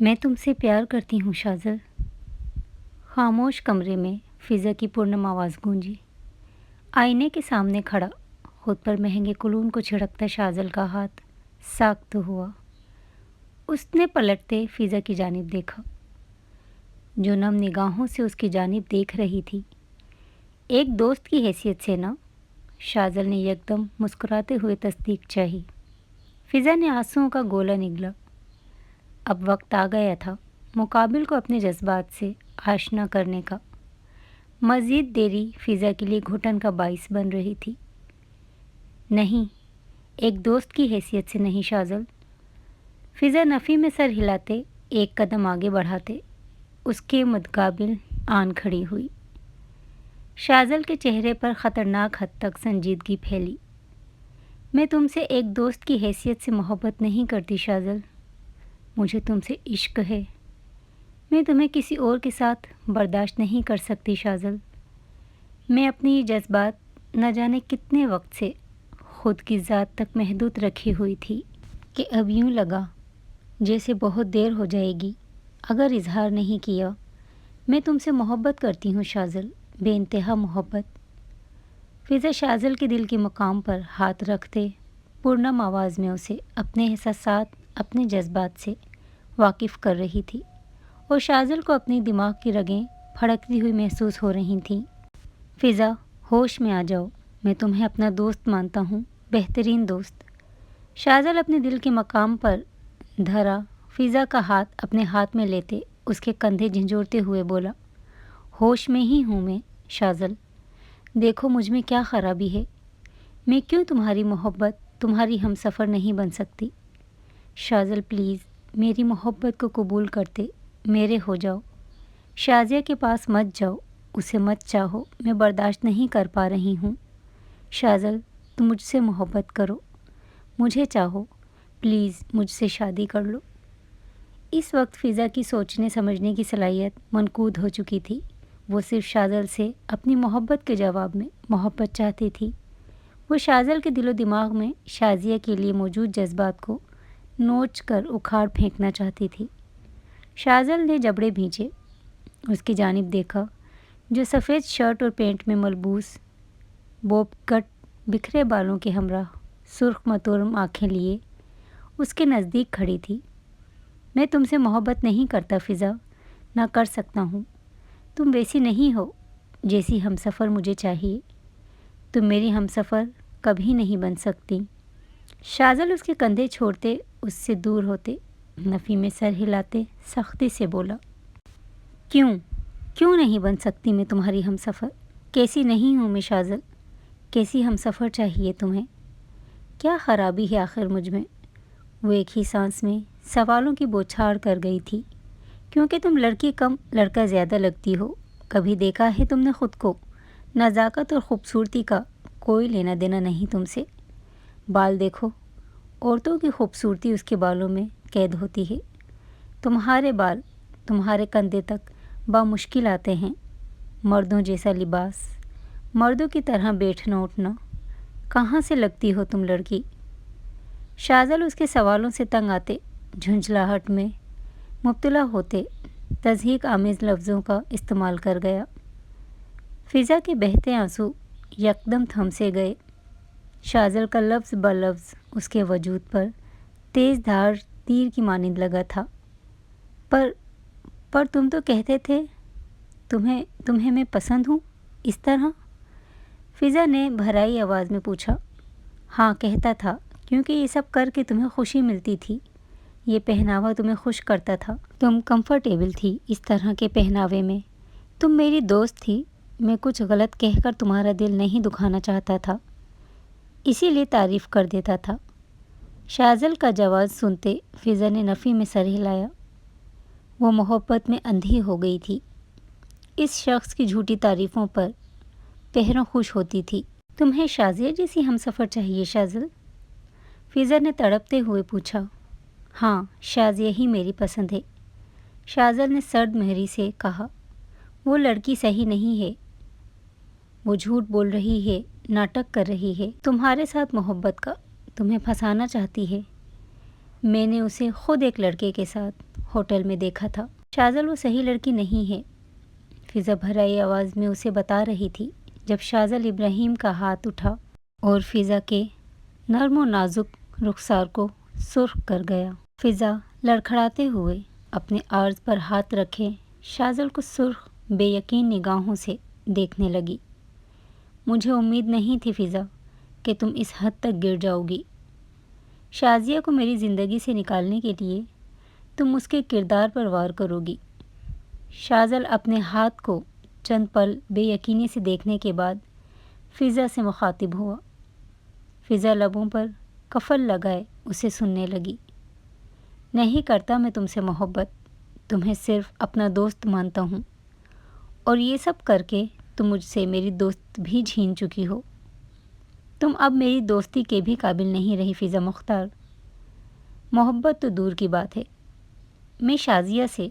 میں تم سے پیار کرتی ہوں شازل۔ خاموش کمرے میں فضا کی پورنم آواز گونجی۔ آئینے کے سامنے کھڑا خود پر مہنگے کلون کو چھڑکتا شازل کا ہاتھ ساخت ہوا۔ اس نے پلٹتے فضا کی جانب دیکھا جو نم نگاہوں سے اس کی جانب دیکھ رہی تھی۔ ایک دوست کی حیثیت سے نا؟ شازل نے یکدم مسکراتے ہوئے تصدیق چاہی۔ فضا نے آنسوؤں کا گولا نگلا۔ اب وقت آ گیا تھا مقابل کو اپنے جذبات سے آشنا کرنے کا۔ مزید دیری فضا کے لیے گھٹن کا باعث بن رہی تھی۔ نہیں، ایک دوست کی حیثیت سے نہیں شازل۔ فضا نفی میں سر ہلاتے ایک قدم آگے بڑھاتے اس کے متقابل آن کھڑی ہوئی۔ شازل کے چہرے پر خطرناک حد تک سنجیدگی پھیلی۔ میں تم سے ایک دوست کی حیثیت سے محبت نہیں کرتی شازل، مجھے تم سے عشق ہے۔ میں تمہیں کسی اور کے ساتھ برداشت نہیں کر سکتی شازل۔ میں اپنی یہ جذبات نہ جانے کتنے وقت سے خود کی ذات تک محدود رکھی ہوئی تھی کہ اب یوں لگا جیسے بہت دیر ہو جائے گی اگر اظہار نہیں کیا۔ میں تم سے محبت کرتی ہوں شازل، بے انتہا محبت۔ فضا شازل کے دل کے مقام پر ہاتھ رکھتے پورنم آواز میں اسے اپنے احساسات، اپنے جذبات سے واقف کر رہی تھی، اور شازل کو اپنی دماغ کی رگیں پھڑکتی ہوئی محسوس ہو رہی تھیں۔ فضا، ہوش میں آ جاؤ، میں تمہیں اپنا دوست مانتا ہوں، بہترین دوست۔ شازل اپنے دل کے مقام پر دھرا فضا کا ہاتھ اپنے ہاتھ میں لیتے اس کے کندھے جھنجھوڑتے ہوئے بولا، ہوش میں ہی ہوں میں شازل، دیکھو مجھ میں کیا خرابی ہے، میں کیوں تمہاری محبت، تمہاری ہم سفر نہیں بن سکتی؟ شازل پلیز میری محبت کو قبول کرتے میرے ہو جاؤ۔ شازیہ کے پاس مت جاؤ، اسے مت چاہو، میں برداشت نہیں کر پا رہی ہوں۔ شازل تم مجھ سے محبت کرو، مجھے چاہو، پلیز مجھ سے شادی کر لو۔ اس وقت فضا کی سوچنے سمجھنے کی صلاحیت منقود ہو چکی تھی۔ وہ صرف شازل سے اپنی محبت کے جواب میں محبت چاہتی تھی۔ وہ شازل کے دل و دماغ میں شازیہ کے لیے موجود جذبات کو نوچ کر اکھاڑ پھینکنا چاہتی تھی۔ شازل نے جبڑے بھینچے، اس کی جانب دیکھا جو سفید شرٹ اور پینٹ میں ملبوس، بوب کٹ بکھرے بالوں کے ہمراہ سرخ متورم آنکھیں لیے اس کے نزدیک کھڑی تھی۔ میں تم سے محبت نہیں کرتا فضا، نہ کر سکتا ہوں۔ تم ویسی نہیں ہو جیسی ہم سفر مجھے چاہیے، تم میری ہم سفر کبھی نہیں بن سکتی۔ شازل اس کے کندھے چھوڑتے اس سے دور ہوتے نفی میں سر ہلاتے سختی سے بولا، کیوں نہیں بن سکتی میں تمہاری ہم سفر؟ کیسی نہیں ہوں میں شازل؟ کیسی ہم سفر چاہیے تمہیں؟ کیا خرابی ہے آخر مجھ میں؟ وہ ایک ہی سانس میں سوالوں کی بوچھاڑ کر گئی تھی۔ کیونکہ تم لڑکی کم لڑکا زیادہ لگتی ہو، کبھی دیکھا ہے تم نے خود کو؟ نزاکت اور خوبصورتی کا کوئی لینا دینا نہیں تم سے۔ بال دیکھو، عورتوں کی خوبصورتی اس کے بالوں میں قید ہوتی ہے، تمہارے بال تمہارے کندھے تک بامشکل آتے ہیں۔ مردوں جیسا لباس، مردوں کی طرح بیٹھنا اٹھنا، کہاں سے لگتی ہو تم لڑکی؟ شازل اس کے سوالوں سے تنگ آتے جھنجھلاہٹ میں مبتلا ہوتے تضحیک آمیز لفظوں کا استعمال کر گیا۔ فضا کے بہتے آنسو یکدم تھم سے گئے۔ شازل کا لفظ بلفظ اس کے وجود پر تیز دھار تیر کی مانند لگا تھا۔ پر تم تو کہتے تھے تمہیں میں پسند ہوں، اس طرح؟ فضا نے بھرائی آواز میں پوچھا۔ ہاں کہتا تھا، کیونکہ یہ سب کر کے تمہیں خوشی ملتی تھی، یہ پہناوا تمہیں خوش کرتا تھا، تم کمفرٹیبل تھی اس طرح کے پہناوے میں۔ تم میری دوست تھی، میں کچھ غلط کہہ کر تمہارا دل نہیں دکھانا چاہتا تھا، اسی لیے تعریف کر دیتا تھا۔ شازل کا جواز سنتے فضا نے نفی میں سر ہلایا۔ وہ محبت میں اندھی ہو گئی تھی، اس شخص کی جھوٹی تعریفوں پر پہروں خوش ہوتی تھی۔ تمہیں شازیہ جیسی ہم سفر چاہیے شازل؟ فضا نے تڑپتے ہوئے پوچھا۔ ہاں، شازیہ ہی میری پسند ہے، شازل نے سرد مہری سے کہا۔ وہ لڑکی صحیح نہیں ہے، وہ جھوٹ بول رہی ہے، ناٹک کر رہی ہے تمہارے ساتھ محبت کا، تمہیں پھنسانا چاہتی ہے۔ میں نے اسے خود ایک لڑکے کے ساتھ ہوٹل میں دیکھا تھا۔ شاذل وہ صحیح لڑکی نہیں ہے، فضا بھرائی آواز میں اسے بتا رہی تھی جب شاذل ابراہیم کا ہاتھ اٹھا اور فضا کے نرم و نازک رخسار کو سرخ کر گیا۔ فضا لڑکھڑاتے ہوئے اپنے عارض پر ہاتھ رکھے شاذل کو سرخ بے یقین نگاہوں سے دیکھنے لگی۔ مجھے امید نہیں تھی فضا کہ تم اس حد تک گر جاؤ گی۔ شازیہ کو میری زندگی سے نکالنے کے لیے تم اس کے کردار پر وار کرو گی۔ شاذل اپنے ہاتھ کو چند پل بے یقینی سے دیکھنے کے بعد فضا سے مخاطب ہوا۔ فضا لبوں پر قفل لگائے اسے سننے لگی۔ نہیں کرتا میں تم سے محبت، تمہیں صرف اپنا دوست مانتا ہوں، اور یہ سب کر کے تم مجھ سے میری دوست بھی چھین چکی ہو۔ تم اب میری دوستی کے بھی قابل نہیں رہی فضا مختار۔ محبت تو دور کی بات ہے، میں شازیہ سے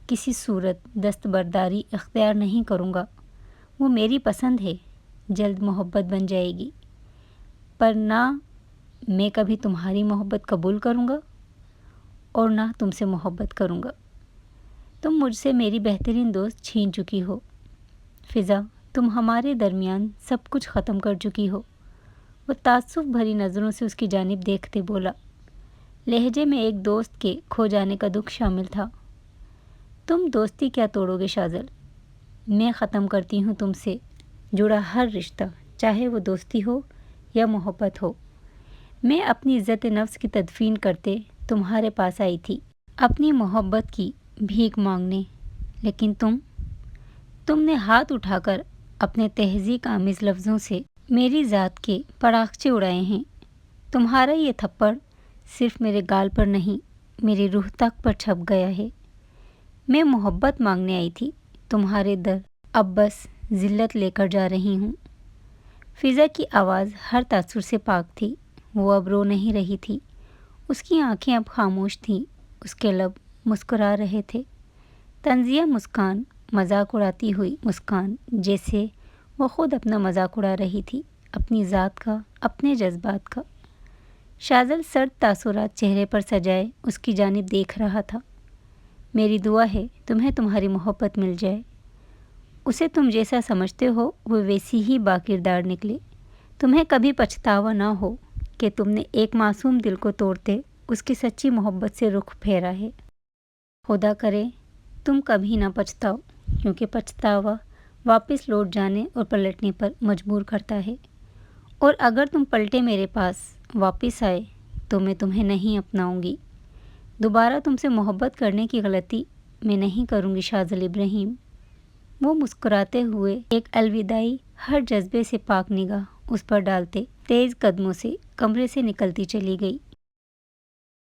کسی صورت دستبرداری اختیار نہیں کروں گا۔ وہ میری پسند ہے، جلد محبت بن جائے گی، پر نہ میں کبھی تمہاری محبت قبول کروں گا اور نہ تم سے محبت کروں گا۔ تم مجھ سے میری بہترین دوست چھین چکی ہو فضا، تم ہمارے درمیان سب کچھ ختم کر چکی ہو۔ وہ تعصب بھری نظروں سے اس کی جانب دیکھتے بولا، لہجے میں ایک دوست کے کھو جانے کا دکھ شامل تھا۔ تم دوستی کیا توڑو گے شاذل؟ میں ختم کرتی ہوں تم سے جڑا ہر رشتہ، چاہے وہ دوستی ہو یا محبت ہو۔ میں اپنی عزت نفس کی تدفین کرتے تمہارے پاس آئی تھی اپنی محبت کی بھیک مانگنے، لیکن تم نے ہاتھ اٹھا کر اپنے تہذیب آمیز لفظوں سے میری ذات کے پراخچے اڑائے ہیں۔ تمہارا یہ تھپڑ صرف میرے گال پر نہیں، میری روح تک پر چھپ گیا ہے۔ میں محبت مانگنے آئی تھی تمہارے در، اب بس ذلت لے کر جا رہی ہوں۔ فضا کی آواز ہر تاثر سے پاک تھی، وہ اب رو نہیں رہی تھی، اس کی آنکھیں اب خاموش تھیں، اس کے لب مسکرا رہے تھے، طنزیہ مسکان، مذاق اڑاتی ہوئی مسکان، جیسے وہ خود اپنا مذاق اڑا رہی تھی، اپنی ذات کا، اپنے جذبات کا۔ شاذل سرد تاثرات چہرے پر سجائے اس کی جانب دیکھ رہا تھا۔ میری دعا ہے تمہیں تمہاری محبت مل جائے، اسے تم جیسا سمجھتے ہو وہ ویسی ہی با کردار نکلے، تمہیں کبھی پچھتاوا نہ ہو کہ تم نے ایک معصوم دل کو توڑتے اس کی سچی محبت سے رخ پھیرا ہے۔ خدا کرے تم کبھی نہ پچھتاؤ، کیونکہ پچھتاوا واپس لوٹ جانے اور پلٹنے پر مجبور کرتا ہے، اور اگر تم پلٹے میرے پاس واپس آئے تو میں تمہیں نہیں اپناؤں گی۔ دوبارہ تم سے محبت کرنے کی غلطی میں نہیں کروں گی شاذل ابراہیم۔ وہ مسکراتے ہوئے ایک الوداعی ہر جذبے سے پاک نگاہ اس پر ڈالتے تیز قدموں سے کمرے سے نکلتی چلی گئی۔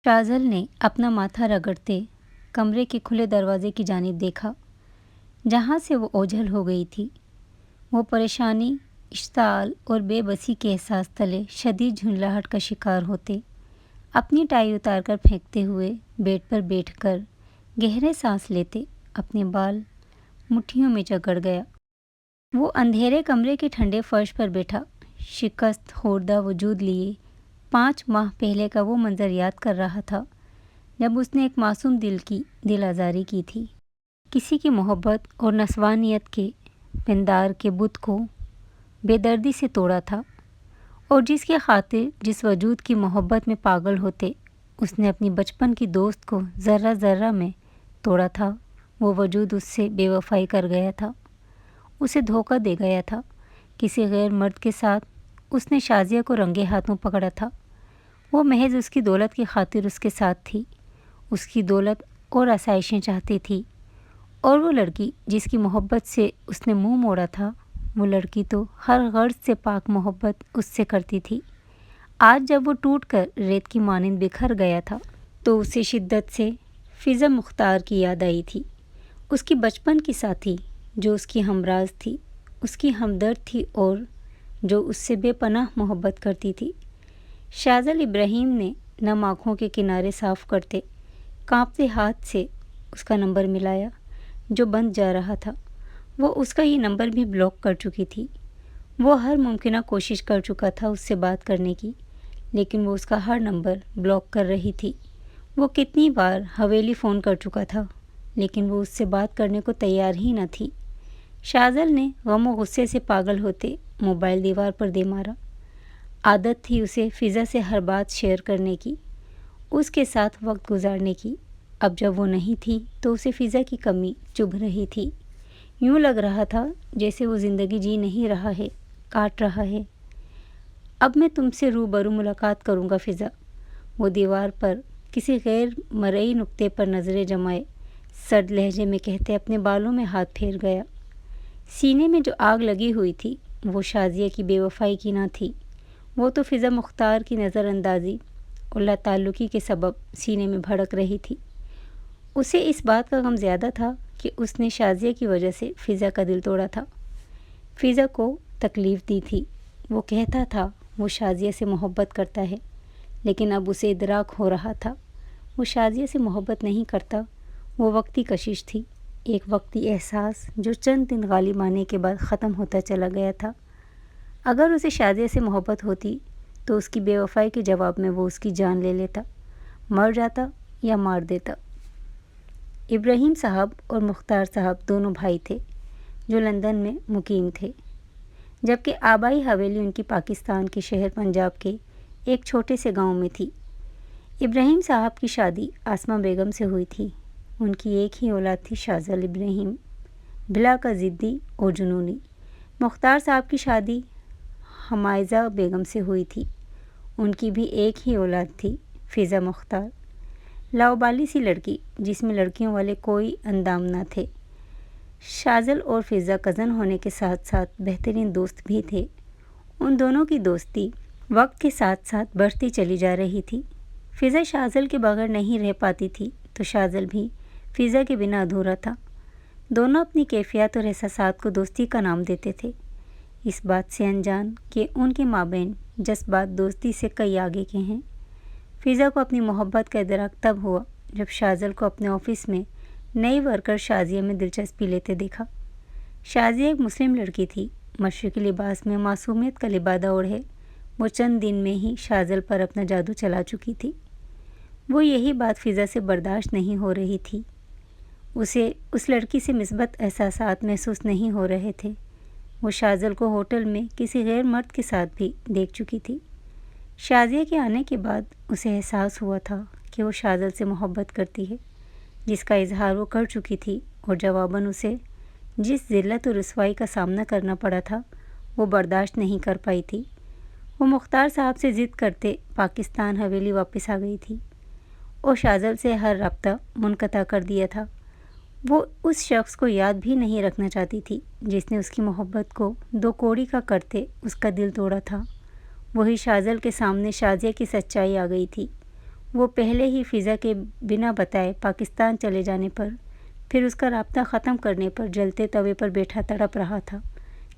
شاذل نے اپنا ماتھا رگڑتے کمرے کے کھلے دروازے کی جانب دیکھا جہاں سے وہ اوجھل ہو گئی تھی۔ وہ پریشانی، اشتعال اور بے بسی کے احساس تلے شدید جھنجھلاہٹ کا شکار ہوتے، اپنی ٹائی اتار کر پھینکتے ہوئے بیڈ پر بیٹھ کر گہرے سانس لیتے اپنے بال مٹھیوں میں جکڑ گیا۔ وہ اندھیرے کمرے کے ٹھنڈے فرش پر بیٹھا، شکست خوردہ وجود لیے 5 ماہ پہلے کا وہ منظر یاد کر رہا تھا جب اس نے ایک معصوم دل کی دل آزاری کی تھی، کسی کی محبت اور نسوانیت کے پندار کے بت کو بے دردی سے توڑا تھا، اور جس کی خاطر جس وجود کی محبت میں پاگل ہوتے اس نے اپنی بچپن کی دوست کو ذرہ ذرہ میں توڑا تھا، وہ وجود اس سے بے وفائی کر گیا تھا، اسے دھوکہ دے گیا تھا، کسی غیر مرد کے ساتھ اس نے شازیہ کو رنگے ہاتھوں پکڑا تھا۔ وہ محض اس کی دولت کی خاطر اس کے ساتھ تھی، اس کی دولت اور آسائشیں چاہتی تھی، اور وہ لڑکی جس کی محبت سے اس نے منہ موڑا تھا، وہ لڑکی تو ہر غرض سے پاک محبت اس سے کرتی تھی۔ آج جب وہ ٹوٹ کر ریت کی مانند بکھر گیا تھا تو اسے شدت سے فضا مختار کی یاد آئی تھی، اس کی بچپن کی ساتھی جو اس کی ہمراز تھی، اس کی ہمدرد تھی اور جو اس سے بے پناہ محبت کرتی تھی۔ شاذل ابراہیم نے نم آنکھوں کے کنارے صاف کرتے کانپتے ہاتھ سے اس کا نمبر ملایا جو بند جا رہا تھا۔ وہ اس کا یہ نمبر بھی بلاک کر چکی تھی، وہ ہر ممکنہ کوشش کر چکا تھا اس سے بات کرنے کی، لیکن وہ اس کا ہر نمبر بلاک کر رہی تھی۔ وہ کتنی بار حویلی فون کر چکا تھا لیکن وہ اس سے بات کرنے کو تیار ہی نہ تھی۔ شاذل نے غم و غصے سے پاگل ہوتے موبائل دیوار پر دے مارا۔ عادت تھی اسے فضا سے ہر بات شیئر کرنے کی، اس کے ساتھ وقت گزارنے کی۔ اب جب وہ نہیں تھی تو اسے فضا کی کمی چبھ رہی تھی۔ یوں لگ رہا تھا جیسے وہ زندگی جی نہیں رہا ہے، کاٹ رہا ہے۔ اب میں تم سے روبرو ملاقات کروں گا فضا، وہ دیوار پر کسی غیر مرئی نقطے پر نظریں جمائے سرد لہجے میں کہتے اپنے بالوں میں ہاتھ پھیر گیا۔ سینے میں جو آگ لگی ہوئی تھی وہ شازیہ کی بے وفائی کی نہ تھی، وہ تو فضا مختار کی نظر اندازی اور لا تعلقی کے سبب سینے میں بھڑک رہی تھی۔ اسے اس بات کا غم زیادہ تھا کہ اس نے شازیہ کی وجہ سے فضا کا دل توڑا تھا، فضا کو تکلیف دی تھی۔ وہ کہتا تھا وہ شازیہ سے محبت کرتا ہے، لیکن اب اسے ادراک ہو رہا تھا وہ شازیہ سے محبت نہیں کرتا، وہ وقتی کشش تھی، ایک وقتی احساس جو چند دن غالب آنے کے بعد ختم ہوتا چلا گیا تھا۔ اگر اسے شازیہ سے محبت ہوتی تو اس کی بے وفائی کے جواب میں وہ اس کی جان لے لیتا، مر جاتا یا مار دیتا۔ ابراہیم صاحب اور مختار صاحب دونوں بھائی تھے جو لندن میں مقیم تھے، جبکہ آبائی حویلی ان کی پاکستان کے شہر پنجاب کے ایک چھوٹے سے گاؤں میں تھی۔ ابراہیم صاحب کی شادی آسمہ بیگم سے ہوئی تھی۔ ان کی ایک ہی اولاد تھی شاذل ابراہیم، بلا کا ضدی اور جنونی۔ مختار صاحب کی شادی حمائزہ بیگم سے ہوئی تھی۔ ان کی بھی ایک ہی اولاد تھی، فضا مختار، لاؤبالی سی لڑکی جس میں لڑکیوں والے کوئی اندام نہ تھے۔ شاذل اور فضا کزن ہونے کے ساتھ ساتھ بہترین دوست بھی تھے۔ ان دونوں کی دوستی وقت کے ساتھ ساتھ بڑھتی چلی جا رہی تھی۔ فضا شاذل کے بغیر نہیں رہ پاتی تھی تو شاذل بھی فضا کے بنا ادھورا تھا۔ دونوں اپنی کیفیات اور احساسات کو دوستی کا نام دیتے تھے، اس بات سے انجان کہ ان کے مابین جذبات دوستی سے کئی آگے کے ہیں۔ فضا کو اپنی محبت کا ادراک تب ہوا جب شاذل کو اپنے آفس میں نئی ورکر شازیہ میں دلچسپی لیتے دیکھا۔ شازیہ ایک مسلم لڑکی تھی، مشرقی لباس میں معصومیت کا لبادہ اوڑھے وہ چند دن میں ہی شاذل پر اپنا جادو چلا چکی تھی۔ وہ یہی بات فضا سے برداشت نہیں ہو رہی تھی، اسے اس لڑکی سے مثبت احساسات محسوس نہیں ہو رہے تھے۔ وہ شاذل کو ہوٹل میں کسی غیر مرد کے ساتھ بھی دیکھ چکی تھی۔ شازیہ کے آنے کے بعد اسے احساس ہوا تھا کہ وہ شاذل سے محبت کرتی ہے، جس کا اظہار وہ کر چکی تھی، اور جواباً اسے جس ذلت و رسوائی کا سامنا کرنا پڑا تھا وہ برداشت نہیں کر پائی تھی۔ وہ مختار صاحب سے ضد کرتے پاکستان حویلی واپس آ گئی تھی اور شاذل سے ہر رابطہ منقطع کر دیا تھا۔ وہ اس شخص کو یاد بھی نہیں رکھنا چاہتی تھی جس نے اس کی محبت کو دو کوڑی کا کرتے اس کا دل توڑا تھا۔ وہی شاذل کے سامنے شازیہ کی سچائی آ گئی تھی۔ وہ پہلے ہی فضا کے بنا بتائے پاکستان چلے جانے پر، پھر اس کا رابطہ ختم کرنے پر جلتے توے پر بیٹھا تڑپ رہا تھا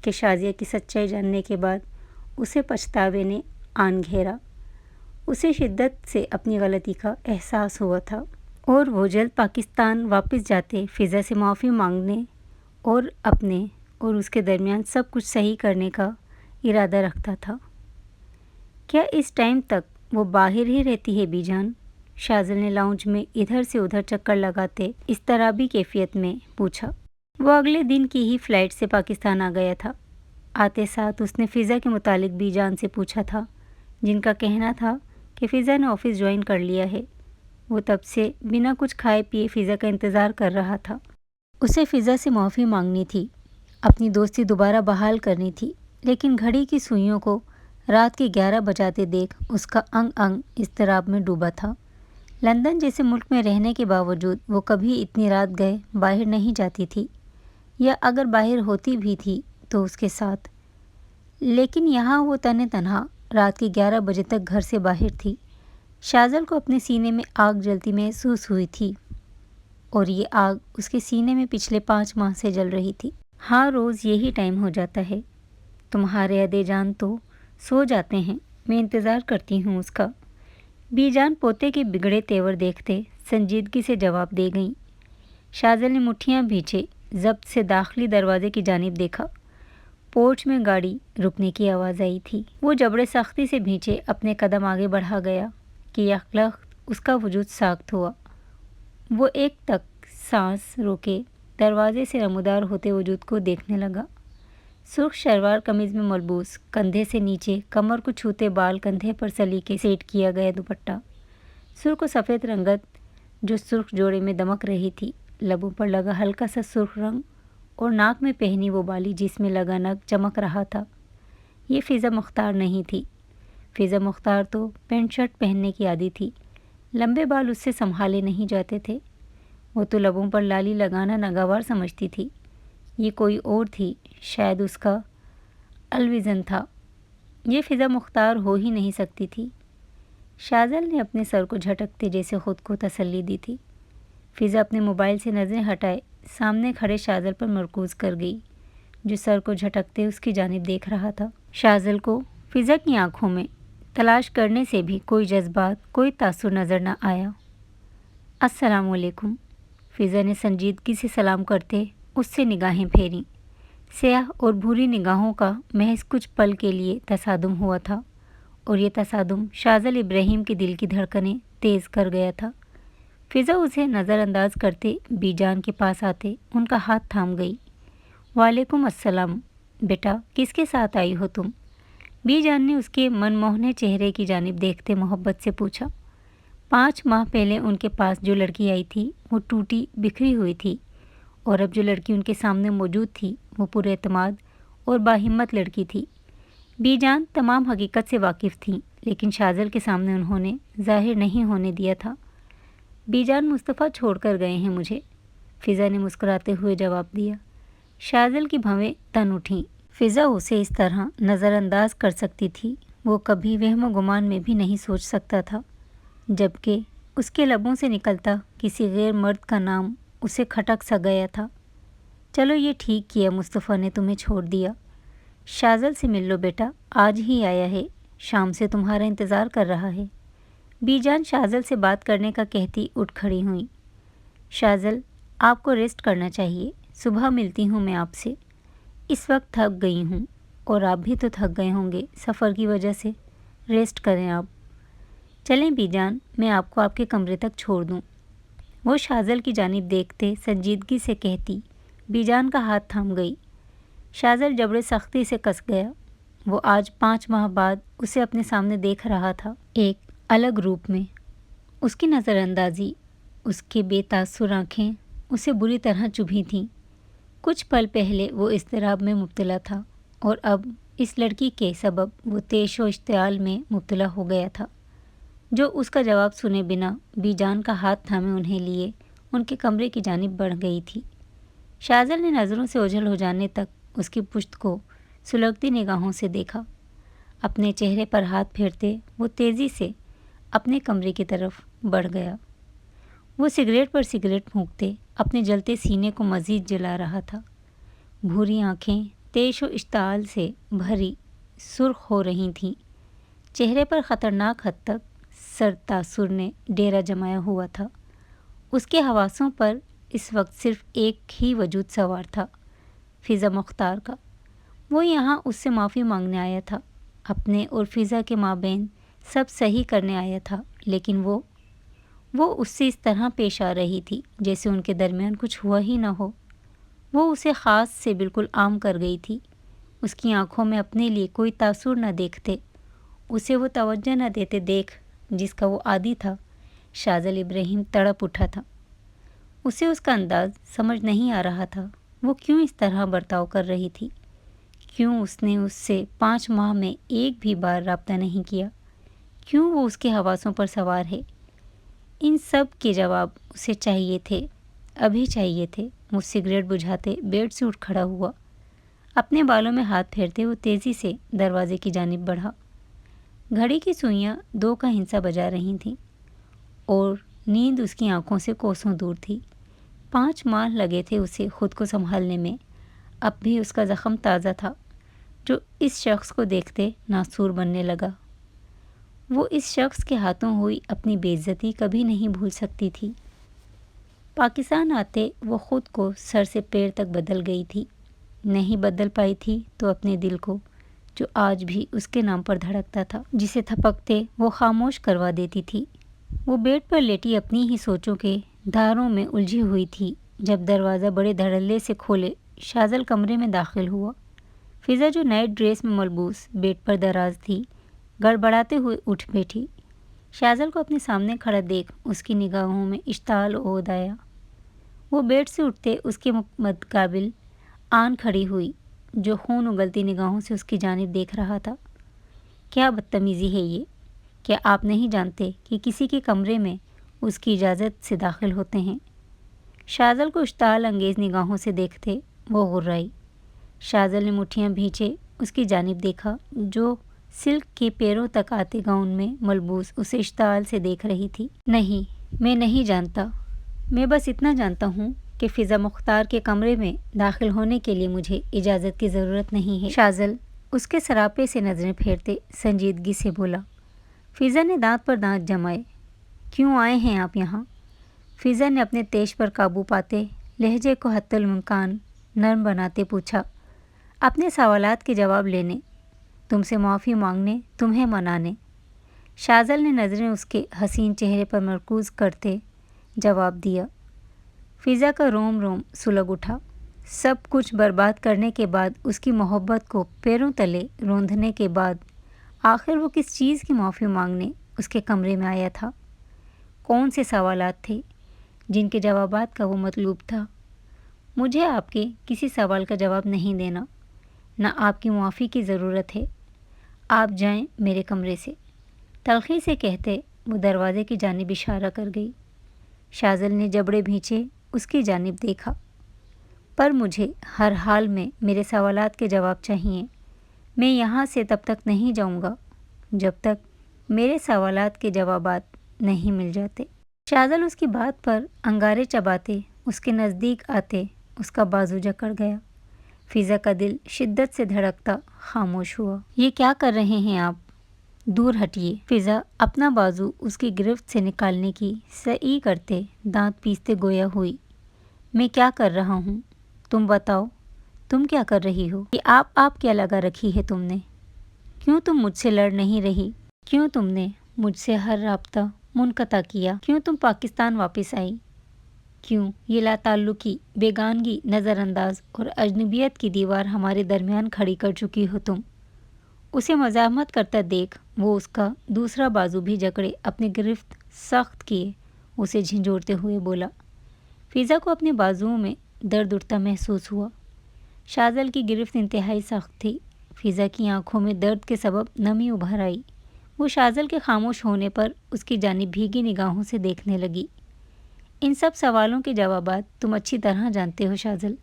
کہ شازیہ کی سچائی جاننے کے بعد اسے پچھتاوے نے آن گھیرا۔ اسے شدت سے اپنی غلطی کا احساس ہوا تھا اور وہ جلد پاکستان واپس جاتے فضا سے معافی مانگنے اور اپنے اور اس کے درمیان سب کچھ صحیح کرنے کا ارادہ رکھتا تھا۔ کیا اس ٹائم تک وہ باہر ہی رہتی ہے بی جان؟ شاذل نے لاؤنج میں ادھر سے ادھر چکر لگاتے اضطرابی کیفیت میں پوچھا۔ وہ اگلے دن کی ہی فلائٹ سے پاکستان آ گیا تھا۔ آتے ساتھ اس نے فضا کے متعلق بی جان سے پوچھا تھا، جن کا کہنا تھا کہ فضا نے آفس جوائن کر لیا ہے۔ وہ تب سے بنا کچھ کھائے پیے فضا کا انتظار کر رہا تھا۔ اسے فضا سے معافی مانگنی تھی، اپنی دوستی دوبارہ بحال کرنی تھی، لیکن گھڑی کی سوئیوں کو رات کے 11 بجاتے دیکھ اس کا انگ انگ اضطراب میں ڈوبا تھا۔ لندن جیسے ملک میں رہنے کے باوجود وہ کبھی اتنی رات گئے باہر نہیں جاتی تھی، یا اگر باہر ہوتی بھی تھی تو اس کے ساتھ، لیکن یہاں وہ تنہا رات کے 11 بجے تک گھر سے باہر تھی۔ شاذل کو اپنے سینے میں آگ جلتی محسوس ہوئی تھی، اور یہ آگ اس کے سینے میں پچھلے 5 ماہ سے جل رہی تھی۔ ہاں، روز یہی ٹائم ہو جاتا ہے، تمہارے ادے جان تو سو جاتے ہیں، میں انتظار کرتی ہوں اس کا۔ بی جان پوتے کے بگڑے تیور دیکھتے سنجیدگی سے جواب دے گئیں۔ شاذل نے مٹھیاں بھینچے ضبط سے داخلی دروازے کی جانب دیکھا۔ پورچ میں گاڑی رکنے کی آواز آئی تھی۔ وہ جبڑے سختی سے بھینچے اپنے قدم آگے بڑھا گیا کہ یکلخت اس کا وجود ساخت ہوا۔ وہ ایک تک سانس روکے دروازے سے نمودار ہوتے وجود کو دیکھنے لگا۔ سرخ شلوار قمیض میں ملبوس، کندھے سے نیچے کمر کو چھوتے بال، کندھے پر سلیقے سے سیٹ کیا گیا دوپٹہ، سرخ و سفید رنگت جو سرخ جوڑے میں دمک رہی تھی، لبوں پر لگا ہلکا سا سرخ رنگ اور ناک میں پہنی وہ بالی جس میں لگا نگ چمک رہا تھا۔ یہ فضا مختار نہیں تھی۔ فضا مختار تو پینٹ شرٹ پہننے کی عادی تھی، لمبے بال اس سے سنبھالے نہیں جاتے تھے۔ وہ تو لبوں پر لالی لگانا ناگوار سمجھتی تھی۔ یہ کوئی اور تھی، شاید اس کا الویژن تھا۔ یہ فضا مختار ہو ہی نہیں سکتی تھی۔ شاذل نے اپنے سر کو جھٹکتے جیسے خود کو تسلی دی تھی۔ فضا اپنے موبائل سے نظریں ہٹائے سامنے کھڑے شاذل پر مرکوز کر گئی، جو سر کو جھٹکتے اس کی جانب دیکھ رہا تھا۔ شاذل کو فضا کی آنکھوں میں تلاش کرنے سے بھی کوئی جذبات، کوئی تاثر نظر نہ آیا۔ السلام علیکم، فضا نے سنجیدگی سے سلام کرتے اس سے نگاہیں پھیریں۔ سیاہ اور بھوری نگاہوں کا محض کچھ پل کے لیے تصادم ہوا تھا، اور یہ تصادم شاذل ابراہیم کے دل کی دھڑکنیں تیز کر گیا تھا۔ فضا اسے نظر انداز کرتے بی جان کے پاس آتے ان کا ہاتھ تھام گئی۔ وعلیکم السلام بیٹا، کس کے ساتھ آئی ہو تم؟ بی جان نے اس کے من موہنے چہرے کی جانب دیکھتے محبت سے پوچھا۔ 5 ماہ پہلے ان کے پاس جو لڑکی آئی تھی وہ ٹوٹی بکھری ہوئی تھی، اور اب جو لڑکی ان کے سامنے موجود تھی وہ پر اعتماد اور باہمت لڑکی تھی۔ بی جان تمام حقیقت سے واقف تھیں، لیکن شاذل کے سامنے انہوں نے ظاہر نہیں ہونے دیا تھا۔ بی جان مصطفیٰ چھوڑ کر گئے ہیں مجھے، فضا نے مسکراتے ہوئے جواب دیا۔ شاذل کی بھویں تن اٹھیں۔ فضا اسے اس طرح نظر انداز کر سکتی تھی، وہ کبھی وہم و گمان میں بھی نہیں سوچ سکتا تھا، جبکہ اس کے لبوں سے نکلتا کسی غیر مرد کا نام اسے کھٹک سا گیا تھا۔ چلو یہ ٹھیک کیا مصطفیٰ نے تمہیں چھوڑ دیا۔ شاذل سے مل لو بیٹا، آج ہی آیا ہے، شام سے تمہارا انتظار کر رہا ہے۔ بی جان شاذل سے بات کرنے کا کہتی اٹھ کھڑی ہوئیں۔ شاذل، آپ کو ریسٹ کرنا چاہیے، صبح ملتی ہوں میں آپ سے۔ اس وقت تھک گئی ہوں، اور آپ بھی تو تھک گئے ہوں گے سفر کی وجہ سے، ریسٹ کریں آپ۔ چلیں بی جان، میں آپ کو آپ کے کمرے تک چھوڑ دوں، وہ شاذل کی جانب دیکھتے سنجیدگی سے کہتی بی جان کا ہاتھ تھام گئی۔ شاذل جبڑے سختی سے کس گیا۔ وہ آج 5 ماہ بعد اسے اپنے سامنے دیکھ رہا تھا، ایک الگ روپ میں۔ اس کی نظر اندازی، اس کے بے تاثر آنکھیں اسے بری طرح چبھی تھیں۔ کچھ پل پہلے وہ اضطراب میں مبتلا تھا، اور اب اس لڑکی کے سبب وہ طیش و اشتعال میں مبتلا ہو گیا تھا، جو اس کا جواب سنے بنا بی جان کا ہاتھ تھامے انہیں لیے ان کے کمرے کی جانب بڑھ گئی تھی۔ شاذل نے نظروں سے اوجھل ہو جانے تک اس کی پشت کو سلگتی نگاہوں سے دیکھا۔ اپنے چہرے پر ہاتھ پھیرتے وہ تیزی سے اپنے کمرے کی طرف بڑھ گیا۔ وہ سگریٹ پر سگریٹ پھونکتے اپنے جلتے سینے کو مزید جلا رہا تھا۔ بھوری آنکھیں طیش و اشتعال سے بھری سرخ ہو رہی تھیں۔ چہرے پر خطرناک حد تک سر تاثر نے ڈیرا جمایا ہوا تھا۔ اس کے حواسوں پر اس وقت صرف ایک ہی وجود سوار تھا، فضا مختار کا۔ وہ یہاں اس سے معافی مانگنے آیا تھا، اپنے اور فضا کے مابین سب صحیح کرنے آیا تھا، لیکن وہ اس سے اس طرح پیش آ رہی تھی جیسے ان کے درمیان کچھ ہوا ہی نہ ہو۔ وہ اسے خاص سے بالکل عام کر گئی تھی۔ اس کی آنکھوں میں اپنے لیے کوئی تاثر نہ دیکھتے، اسے وہ توجہ نہ دیتے دیکھ جس کا وہ عادی تھا۔ شاذل ابراہیم تڑپ اٹھا تھا۔ اسے اس کا انداز سمجھ نہیں آ رہا تھا۔ وہ کیوں اس طرح برتاؤ کر رہی تھی؟ کیوں اس نے اس سے 5 ماہ میں ایک بھی بار رابطہ نہیں کیا؟ کیوں وہ اس کے حواسوں پر سوار ہے؟ ان سب کے جواب اسے چاہیے تھے، ابھی چاہیے تھے۔ وہ سگریٹ بجھاتے بیڈ سے اٹھ کھڑا ہوا۔ اپنے بالوں میں ہاتھ پھیرتے وہ تیزی سے دروازے کی جانب بڑھا۔ گھڑی کی سوئیاں 2 کا ہندسہ بجا رہی تھیں، اور نیند اس کی آنکھوں سے کوسوں دور تھی۔ 5 ماہ لگے تھے اسے خود کو سنبھالنے میں، اب بھی اس کا زخم تازہ تھا، جو اس شخص کو دیکھتے ناسور بننے لگا۔ وہ اس شخص کے ہاتھوں ہوئی اپنی بے عزتی کبھی نہیں بھول سکتی تھی۔ پاکستان آتے وہ خود کو سر سے پیر تک بدل گئی تھی، نہیں بدل پائی تھی تو اپنے دل کو، جو آج بھی اس کے نام پر دھڑکتا تھا، جسے تھپکتے وہ خاموش کروا دیتی تھی۔ وہ بیڈ پر لیٹی اپنی ہی سوچوں کے دھاروں میں الجھی ہوئی تھی جب دروازہ بڑے دھڑلے سے کھولے شاذل کمرے میں داخل ہوا۔ فضا جو نائٹ ڈریس میں ملبوس بیڈ پر دراز تھی گڑبڑاتے ہوئے اٹھ بیٹھی۔ شاذل کو اپنے سامنے کھڑا دیکھ اس کی نگاہوں میں اشتعال عود آیا۔ وہ بیڈ سے اٹھتے اس کے مقابل آن کھڑی ہوئی جو خون اگلتی نگاہوں سے اس کی جانب دیکھ رہا تھا۔ کیا بدتمیزی ہے یہ؟ کیا آپ نہیں جانتے کہ کسی کے کمرے میں اس کی اجازت سے داخل ہوتے ہیں؟ شاذل کو اشتعال انگیز نگاہوں سے دیکھتے وہ غرائی۔ شاذل نے مٹھیاں بھینچے اس کی جانب دیکھا جو سلک کے پیروں تک آتے گاؤن میں ملبوس اسے اشتعال سے دیکھ رہی تھی۔ نہیں، میں نہیں جانتا۔ میں بس اتنا جانتا ہوں کہ فضا مختار کے کمرے میں داخل ہونے کے لیے مجھے اجازت کی ضرورت نہیں ہے۔ شاذل اس کے سراپے سے نظریں پھیرتے سنجیدگی سے بولا۔ فضا نے دانت پر دانت جمائے۔ کیوں آئے ہیں آپ یہاں؟ فضا نے اپنے تیش پر قابو پاتے لہجے کو حتی الامکان نرم بناتے پوچھا۔ اپنے سوالات کے جواب لینے، تم سے معافی مانگنے، تمہیں منانے۔ شاذل نے نظریں اس کے حسین چہرے پر مرکوز کرتے جواب دیا۔ فضا کا روم روم سلگ اٹھا۔ سب کچھ برباد کرنے کے بعد اس کی محبت کو پیروں تلے روندھنے کے بعد آخر وہ کس چیز کی معافی مانگنے اس کے کمرے میں آیا تھا؟ کون سے سوالات تھے جن کے جوابات کا وہ مطلوب تھا؟ مجھے آپ کے کسی سوال کا جواب نہیں دینا، نہ آپ کی معافی کی ضرورت ہے۔ آپ جائیں میرے کمرے سے، تلخی سے کہتے وہ دروازے کی جانب اشارہ کر گئی۔ شاذل نے جبڑے بھینچے اس کی جانب دیکھا۔ پر مجھے ہر حال میں میرے سوالات کے جواب چاہیے۔ میں یہاں سے تب تک نہیں جاؤں گا جب تک میرے سوالات کے جوابات نہیں مل جاتے۔ شاذل اس کی بات پر انگارے چباتے اس کے نزدیک آتے اس کا بازو جکڑ گیا۔ فضا کا دل شدت سے دھڑکتا خاموش ہوا۔ یہ کیا کر رہے ہیں آپ؟ دور ہٹیے۔ فضا اپنا بازو اس کی گرفت سے نکالنے کی سعی کرتے دانت پیستے گویا ہوئی۔ میں کیا کر رہا ہوں؟ تم بتاؤ، تم کیا کر رہی ہو؟ یہ آپ کیا لگا رکھی ہے تم نے؟ کیوں تم مجھ سے لڑ نہیں رہی؟ کیوں تم نے مجھ سے ہر رابطہ منقطع کیا؟ کیوں تم پاکستان واپس آئی؟ کیوں یہ لا تعلقی، بیگانگی، نظر انداز اور اجنبیت کی دیوار ہمارے درمیان کھڑی کر چکی ہو تم؟ اسے مزاحمت کرتا دیکھ وہ اس کا دوسرا بازو بھی جکڑے اپنی گرفت سخت کیے اسے جھنجھوڑتے ہوئے بولا۔ فضا کو اپنے بازوؤں میں درد اٹھتا محسوس ہوا۔ شاذل کی گرفت انتہائی سخت تھی۔ فضا کی آنکھوں میں درد کے سبب نمی ابھر آئی۔ وہ شاذل کے خاموش ہونے پر اس کی جانب بھیگی نگاہوں سے دیکھنے لگی۔ ان سب سوالوں کے جوابات تم اچھی طرح جانتے ہو شاذل۔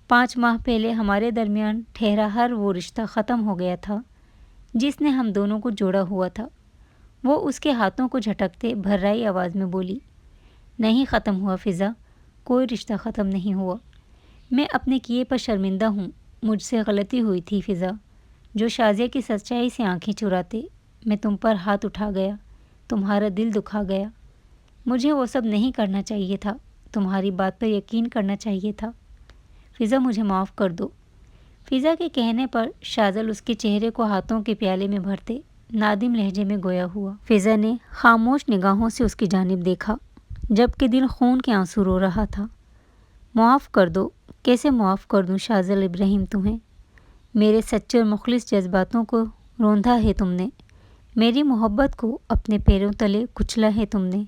5 ماہ پہلے ہمارے درمیان ٹھہرا ہر وہ رشتہ ختم ہو گیا تھا جس نے ہم دونوں کو جوڑا ہوا تھا۔ وہ اس کے ہاتھوں کو جھٹکتے بھررائی آواز میں بولی۔ نہیں ختم ہوا فضا، کوئی رشتہ ختم نہیں ہوا۔ میں اپنے کیے پر شرمندہ ہوں۔ مجھ سے غلطی ہوئی تھی فضا۔ جو شازیہ کی سچائی سے آنکھیں چراتے میں تم پر ہاتھ اٹھا گیا، تمہارا دل دکھا گیا۔ مجھے وہ سب نہیں کرنا چاہیے تھا، تمہاری بات پر یقین کرنا چاہیے تھا۔ فضا مجھے معاف کر دو۔ فضا کے کہنے پر شاذل اس کے چہرے کو ہاتھوں کے پیالے میں بھرتے نادم لہجے میں گویا ہوا۔ فضا نے خاموش نگاہوں سے اس کی جانب دیکھا جبکہ دل خون کے آنسو رو رہا تھا۔ معاف کر دو؟ کیسے معاف کر دوں شاذل ابراہیم تمہیں؟ میرے سچے اور مخلص جذباتوں کو روندھا ہے تم نے، میری محبت کو اپنے پیروں تلے کچلا ہے تم نے۔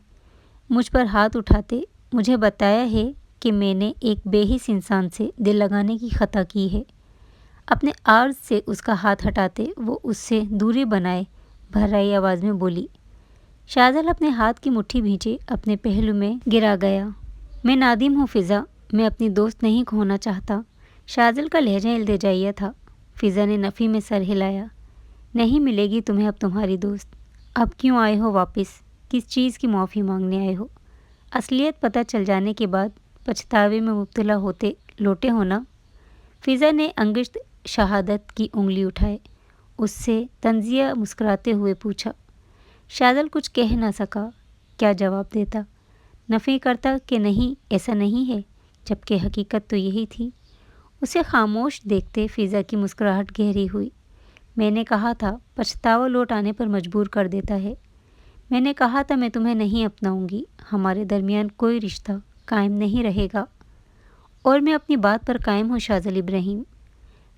مجھ پر ہاتھ اٹھاتے مجھے بتایا ہے کہ میں نے ایک بے حس انسان سے دل لگانے کی خطا کی ہے۔ اپنے عارض سے اس کا ہاتھ ہٹاتے وہ اس سے دوری بنائے بھررائی آواز میں بولی۔ شاذل اپنے ہاتھ کی مٹھی بھینچے اپنے پہلو میں گرا گیا۔ میں نادم ہوں فضا، میں اپنی دوست نہیں کھونا چاہتا۔ شاذل کا لہجہ التجائیہ تھا۔ فضا نے نفی میں سر ہلایا۔ نہیں ملے گی تمہیں اب تمہاری دوست۔ اب کیوں آئے ہو واپس؟ کس چیز کی معافی مانگنے آئے ہو؟ اصلیت پتہ چل جانے کے بعد پچھتاوے میں مبتلا ہوتے لوٹے ہونا؟ فضا نے انگشت شہادت کی انگلی اٹھائے اس سے تنزیہ مسکراتے ہوئے پوچھا۔ شاذل کچھ کہہ نہ سکا۔ کیا جواب دیتا؟ نفی کرتا کہ نہیں ایسا نہیں ہے، جبکہ حقیقت تو یہی تھی۔ اسے خاموش دیکھتے فضا کی مسکراہٹ گہری ہوئی۔ میں نے کہا تھا پچھتاوا لوٹ آنے پر مجبور کر دیتا ہے۔ میں نے کہا تھا میں تمہیں نہیں اپناؤں گی، ہمارے درمیان کوئی رشتہ قائم نہیں رہے گا، اور میں اپنی بات پر قائم ہوں شاذل ابراہیم۔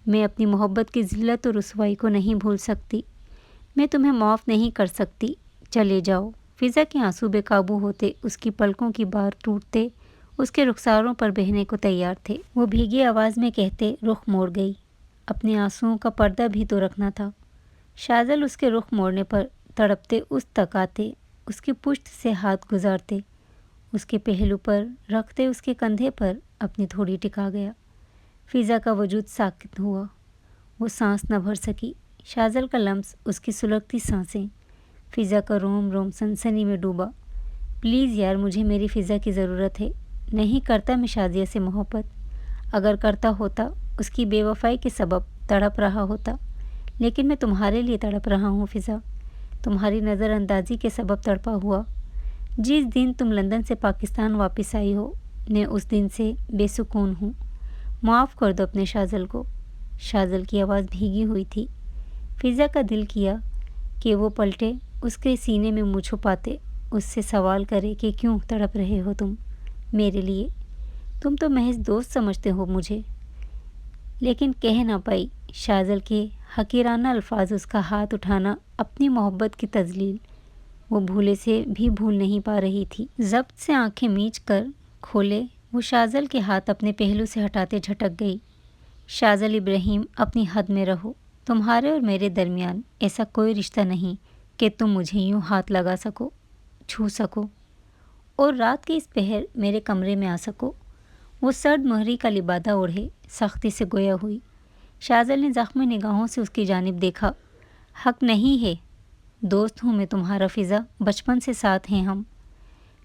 میں اپنی محبت کی ذلت اور رسوائی کو نہیں بھول سکتی، میں تمہیں معاف نہیں کر سکتی، چلے جاؤ۔ فضا کے آنسو بے قابو ہوتے، اس کی پلکوں کی بار ٹوٹتے، اس کے رخساروں پر بہنے کو تیار تھے۔ وہ بھیگی آواز میں کہتے رخ موڑ گئی، اپنے آنسوؤں کا پردہ بھی تو رکھنا تھا۔ شاذل اس کے رخ موڑنے پر تڑپتے اس تک آتے، اس کی پشت سے ہاتھ گزارتے، اس کے پہلو پر رکھتے، اس کے کندھے پر اپنی تھوڑی ٹکا گیا۔ فضا کا وجود ساکت ہوا، وہ سانس نہ بھر سکی۔ شاذل کا لمس، اس کی سلگتی سانسیں، فضا کا روم روم سنسنی میں ڈوبا۔ پلیز یار، مجھے میری فضا کی ضرورت ہے۔ نہیں کرتا میں شازیہ سے محبت، اگر کرتا ہوتا اس کی بے وفائی کے سبب تڑپ رہا ہوتا، لیکن میں تمہارے لیے تڑپ رہا ہوں فضا، تمہاری نظر اندازی کے سبب تڑپا ہوا۔ جس دن تم لندن سے پاکستان واپس آئی ہو، میں اس دن سے بے سکون ہوں۔ معاف کر دو اپنے شاذل کو۔ شاذل کی آواز بھیگی ہوئی تھی۔ فضا کا دل کیا کہ وہ پلٹے، اس کے سینے میں منہ چھپاتے، اس سے سوال کرے کہ کیوں تڑپ رہے ہو تم میرے لیے؟ تم تو محض دوست سمجھتے ہو مجھے، لیکن کہہ نہ پائی۔ شاذل کے حقیرانہ الفاظ، اس کا ہاتھ اٹھانا، اپنی محبت کی تذلیل، وہ بھولے سے بھی بھول نہیں پا رہی تھی۔ ضبط سے آنکھیں میچ کر کھولے وہ شاذل کے ہاتھ اپنے پہلو سے ہٹاتے جھٹک گئی۔ شاذل ابراہیم، اپنی حد میں رہو، تمہارے اور میرے درمیان ایسا کوئی رشتہ نہیں کہ تم مجھے یوں ہاتھ لگا سکو، چھو سکو، اور رات کے اس پہر میرے کمرے میں آ سکو۔ وہ سرد مہری کا لبادہ اوڑھے سختی سے گویا ہوئی۔ شاذل نے زخمی نگاہوں سے اس کی جانب دیکھا۔ حق نہیں ہے، دوست ہوں میں تمہارا فضا، بچپن سے ساتھ ہیں ہم۔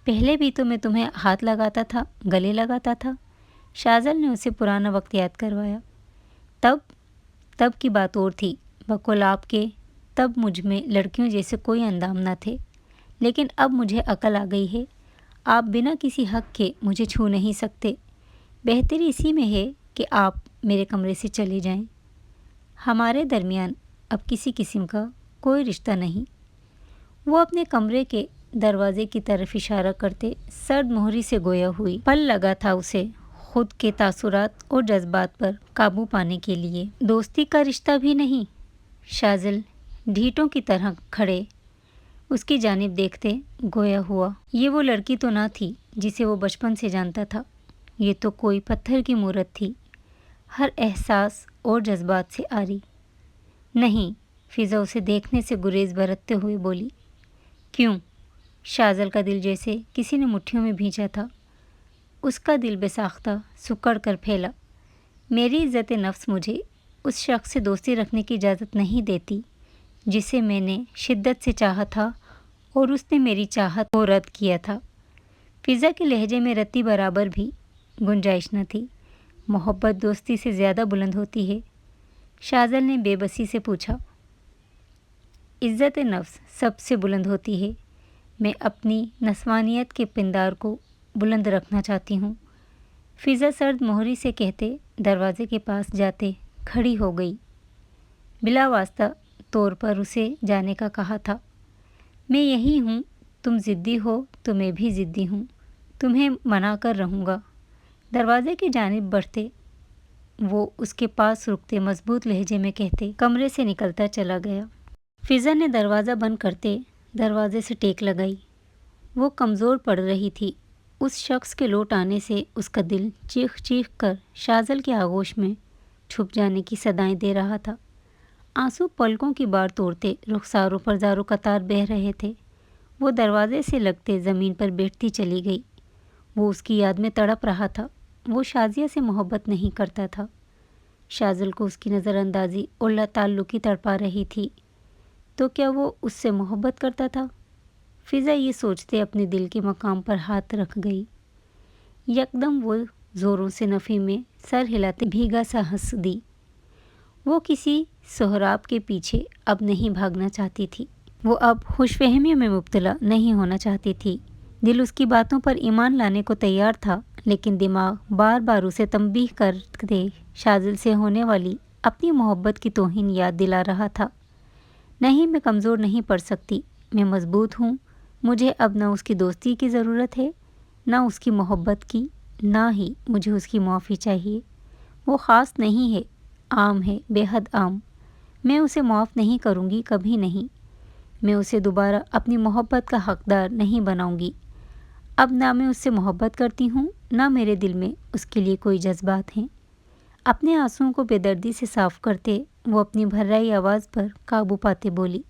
پہلے بھی تو میں تمہیں ہاتھ لگاتا تھا، گلے لگاتا تھا۔ شاذل نے اسے پرانا وقت یاد کروایا۔ تب کی بات اور تھی، بقول آپ کے، تب مجھ میں لڑکیوں جیسے کوئی اندام نہ تھے، لیکن اب مجھے عقل آ گئی ہے۔ آپ بنا کسی حق کے مجھے چھو نہیں سکتے۔ بہتری اسی میں ہے کہ آپ میرے کمرے سے چلے جائیں۔ ہمارے درمیان اب کسی قسم کا کوئی رشتہ نہیں۔ وہ اپنے کمرے کے دروازے کی طرف اشارہ کرتے سرد مہری سے گویا ہوئی۔ پل لگا تھا اسے خود کے تاثرات اور جذبات پر قابو پانے کے لیے۔ دوستی کا رشتہ بھی نہیں؟ شاذل ڈھیٹوں کی طرح کھڑے اس کی جانب دیکھتے گویا ہوا۔ یہ وہ لڑکی تو نہ تھی جسے وہ بچپن سے جانتا تھا، یہ تو کوئی پتھر کی مورت تھی، ہر احساس اور جذبات سے آری۔ نہیں، فضا اسے دیکھنے سے گریز برتتے ہوئے بولی۔ کیوں؟ شاذل کا دل جیسے کسی نے مٹھیوں میں بھینچا تھا، اس کا دل بے ساختہ سکڑ کر پھیلا۔ میری عزت نفس مجھے اس شخص سے دوستی رکھنے کی اجازت نہیں دیتی جسے میں نے شدت سے چاہا تھا اور اس نے میری چاہت کو رد کیا تھا۔ فضا کے لہجے میں رتی برابر بھی گنجائش نہ تھی۔ محبت دوستی سے زیادہ بلند ہوتی ہے؟ شاذل نے بے بسی سے پوچھا۔ عزت نفس سب سے بلند ہوتی ہے، میں اپنی نسوانیت کے پندار کو بلند رکھنا چاہتی ہوں، فضا سرد مہری سے کہتے دروازے کے پاس جاتے کھڑی ہو گئی۔ بلا واسطہ طور پر اسے جانے کا کہا تھا۔ میں یہی ہوں، تم ضدی ہو تو میں بھی ضدی ہوں، تمہیں منا کر رہوں گا۔ دروازے کی جانب بڑھتے وہ اس کے پاس رکتے مضبوط لہجے میں کہتے کمرے سے نکلتا چلا گیا۔ فضا نے دروازہ بند کرتے دروازے سے ٹیک لگائی۔ وہ کمزور پڑ رہی تھی، اس شخص کے لوٹ آنے سے اس کا دل چیخ چیخ کر شاذل کے آغوش میں چھپ جانے کی صدائیں دے رہا تھا۔ آنسو پلکوں کی بار توڑتے رخساروں پر زاروں قطار بہہ رہے تھے۔ وہ دروازے سے لگتے زمین پر بیٹھتی چلی گئی۔ وہ اس کی یاد میں تڑپ رہا تھا۔ وہ شازیہ سے محبت نہیں کرتا تھا، شاذل کو اس کی نظر اندازی اور تعلقی تڑپا رہی تھی، تو کیا وہ اس سے محبت کرتا تھا؟ فضا یہ سوچتے اپنے دل کے مقام پر ہاتھ رکھ گئی۔ یکدم وہ زوروں سے نفی میں سر ہلاتے بھیگا سا ہنس دی۔ وہ کسی سہراب کے پیچھے اب نہیں بھاگنا چاہتی تھی، وہ اب خوش فہمیوں میں مبتلا نہیں ہونا چاہتی تھی۔ دل اس کی باتوں پر ایمان لانے کو تیار تھا، لیکن دماغ بار بار اسے تنبیہ کرتے شاذل سے ہونے والی اپنی محبت کی توہین یاد دلا رہا تھا۔ نہیں، میں کمزور نہیں پڑ سکتی، میں مضبوط ہوں، مجھے اب نہ اس کی دوستی کی ضرورت ہے، نہ اس کی محبت کی، نہ ہی مجھے اس کی معافی چاہیے۔ وہ خاص نہیں ہے، عام ہے، بے حد عام۔ میں اسے معاف نہیں کروں گی، کبھی نہیں۔ میں اسے دوبارہ اپنی محبت کا حقدار نہیں بناؤں گی۔ اب نہ میں اس سے محبت کرتی ہوں، نہ میرے دل میں اس کے لیے کوئی جذبات ہیں۔ اپنے آنسوؤں کو بے دردی سے صاف کرتے وہ اپنی بھررائی آواز پر قابو پاتے بولی۔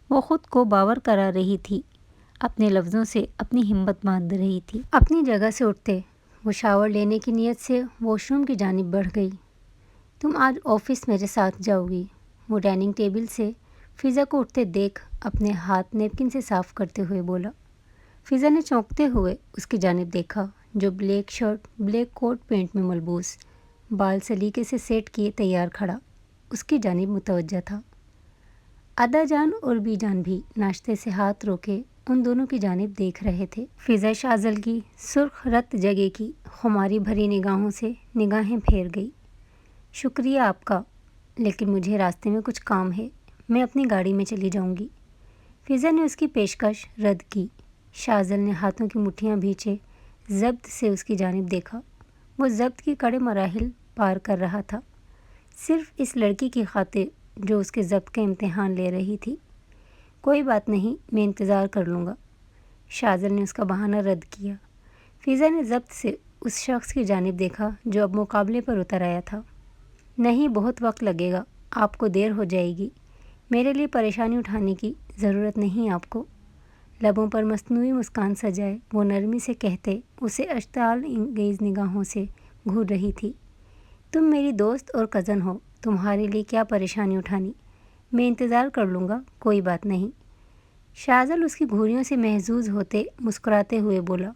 وہ خود کو باور کرا رہی تھی، اپنے لفظوں سے اپنی ہمت باندھ رہی تھی۔ اپنی جگہ سے اٹھتے وہ شاور لینے کی نیت سے واش روم کی جانب بڑھ گئی۔ تم آج آفس میرے ساتھ جاؤ گی، وہ ڈائننگ ٹیبل سے فضا کو اٹھتے دیکھ اپنے ہاتھ نیپکن سے صاف کرتے ہوئے بولا۔ فضا نے چونکتے ہوئے اس کی جانب دیکھا، جو black shirt, black coat pant میں ملبوس، بال سلیقے سے سیٹ کیے تیار کھڑا اس کی جانب متوجہ تھا۔ ادا جان اور بی جان بھی ناشتے سے ہاتھ روکے ان دونوں کی جانب دیکھ رہے تھے۔ فضا شاذل کی سرخ رت جگہ کی خماری بھری نگاہوں سے نگاہیں پھیر گئی۔ شکریہ آپ کا، لیکن مجھے راستے میں کچھ کام ہے، میں اپنی گاڑی میں چلی جاؤں گی۔ فضا نے اس کی پیشکش رد کی۔ شاذل نے ہاتھوں کی مٹھیاں بھینچے ضبط سے اس کی جانب دیکھا۔ وہ ضبط کی کڑے مراحل پار کر رہا تھا، صرف اس لڑکی کی خاطر جو اس کے ضبط کا امتحان لے رہی تھی۔ کوئی بات نہیں، میں انتظار کر لوں گا۔ شاذل نے اس کا بہانہ رد کیا۔ فضا نے ضبط سے اس شخص کی جانب دیکھا جو اب مقابلے پر اتر آیا تھا۔ نہیں، بہت وقت لگے گا، آپ کو دیر ہو جائے گی۔ میرے لیے پریشانی اٹھانے کی ضرورت نہیں آپ کو۔ لبوں پر مصنوعی مسکان سجائے وہ نرمی سے کہتے اسے اشتعال انگیز نگاہوں سے گھور رہی تھی۔ تم میری دوست اور کزن ہو، تمہارے لیے کیا پریشانی اٹھانی، میں انتظار کر لوں گا، کوئی بات نہیں۔ شاذل اس کی گھوریوں سے محظوظ ہوتے مسکراتے ہوئے بولا،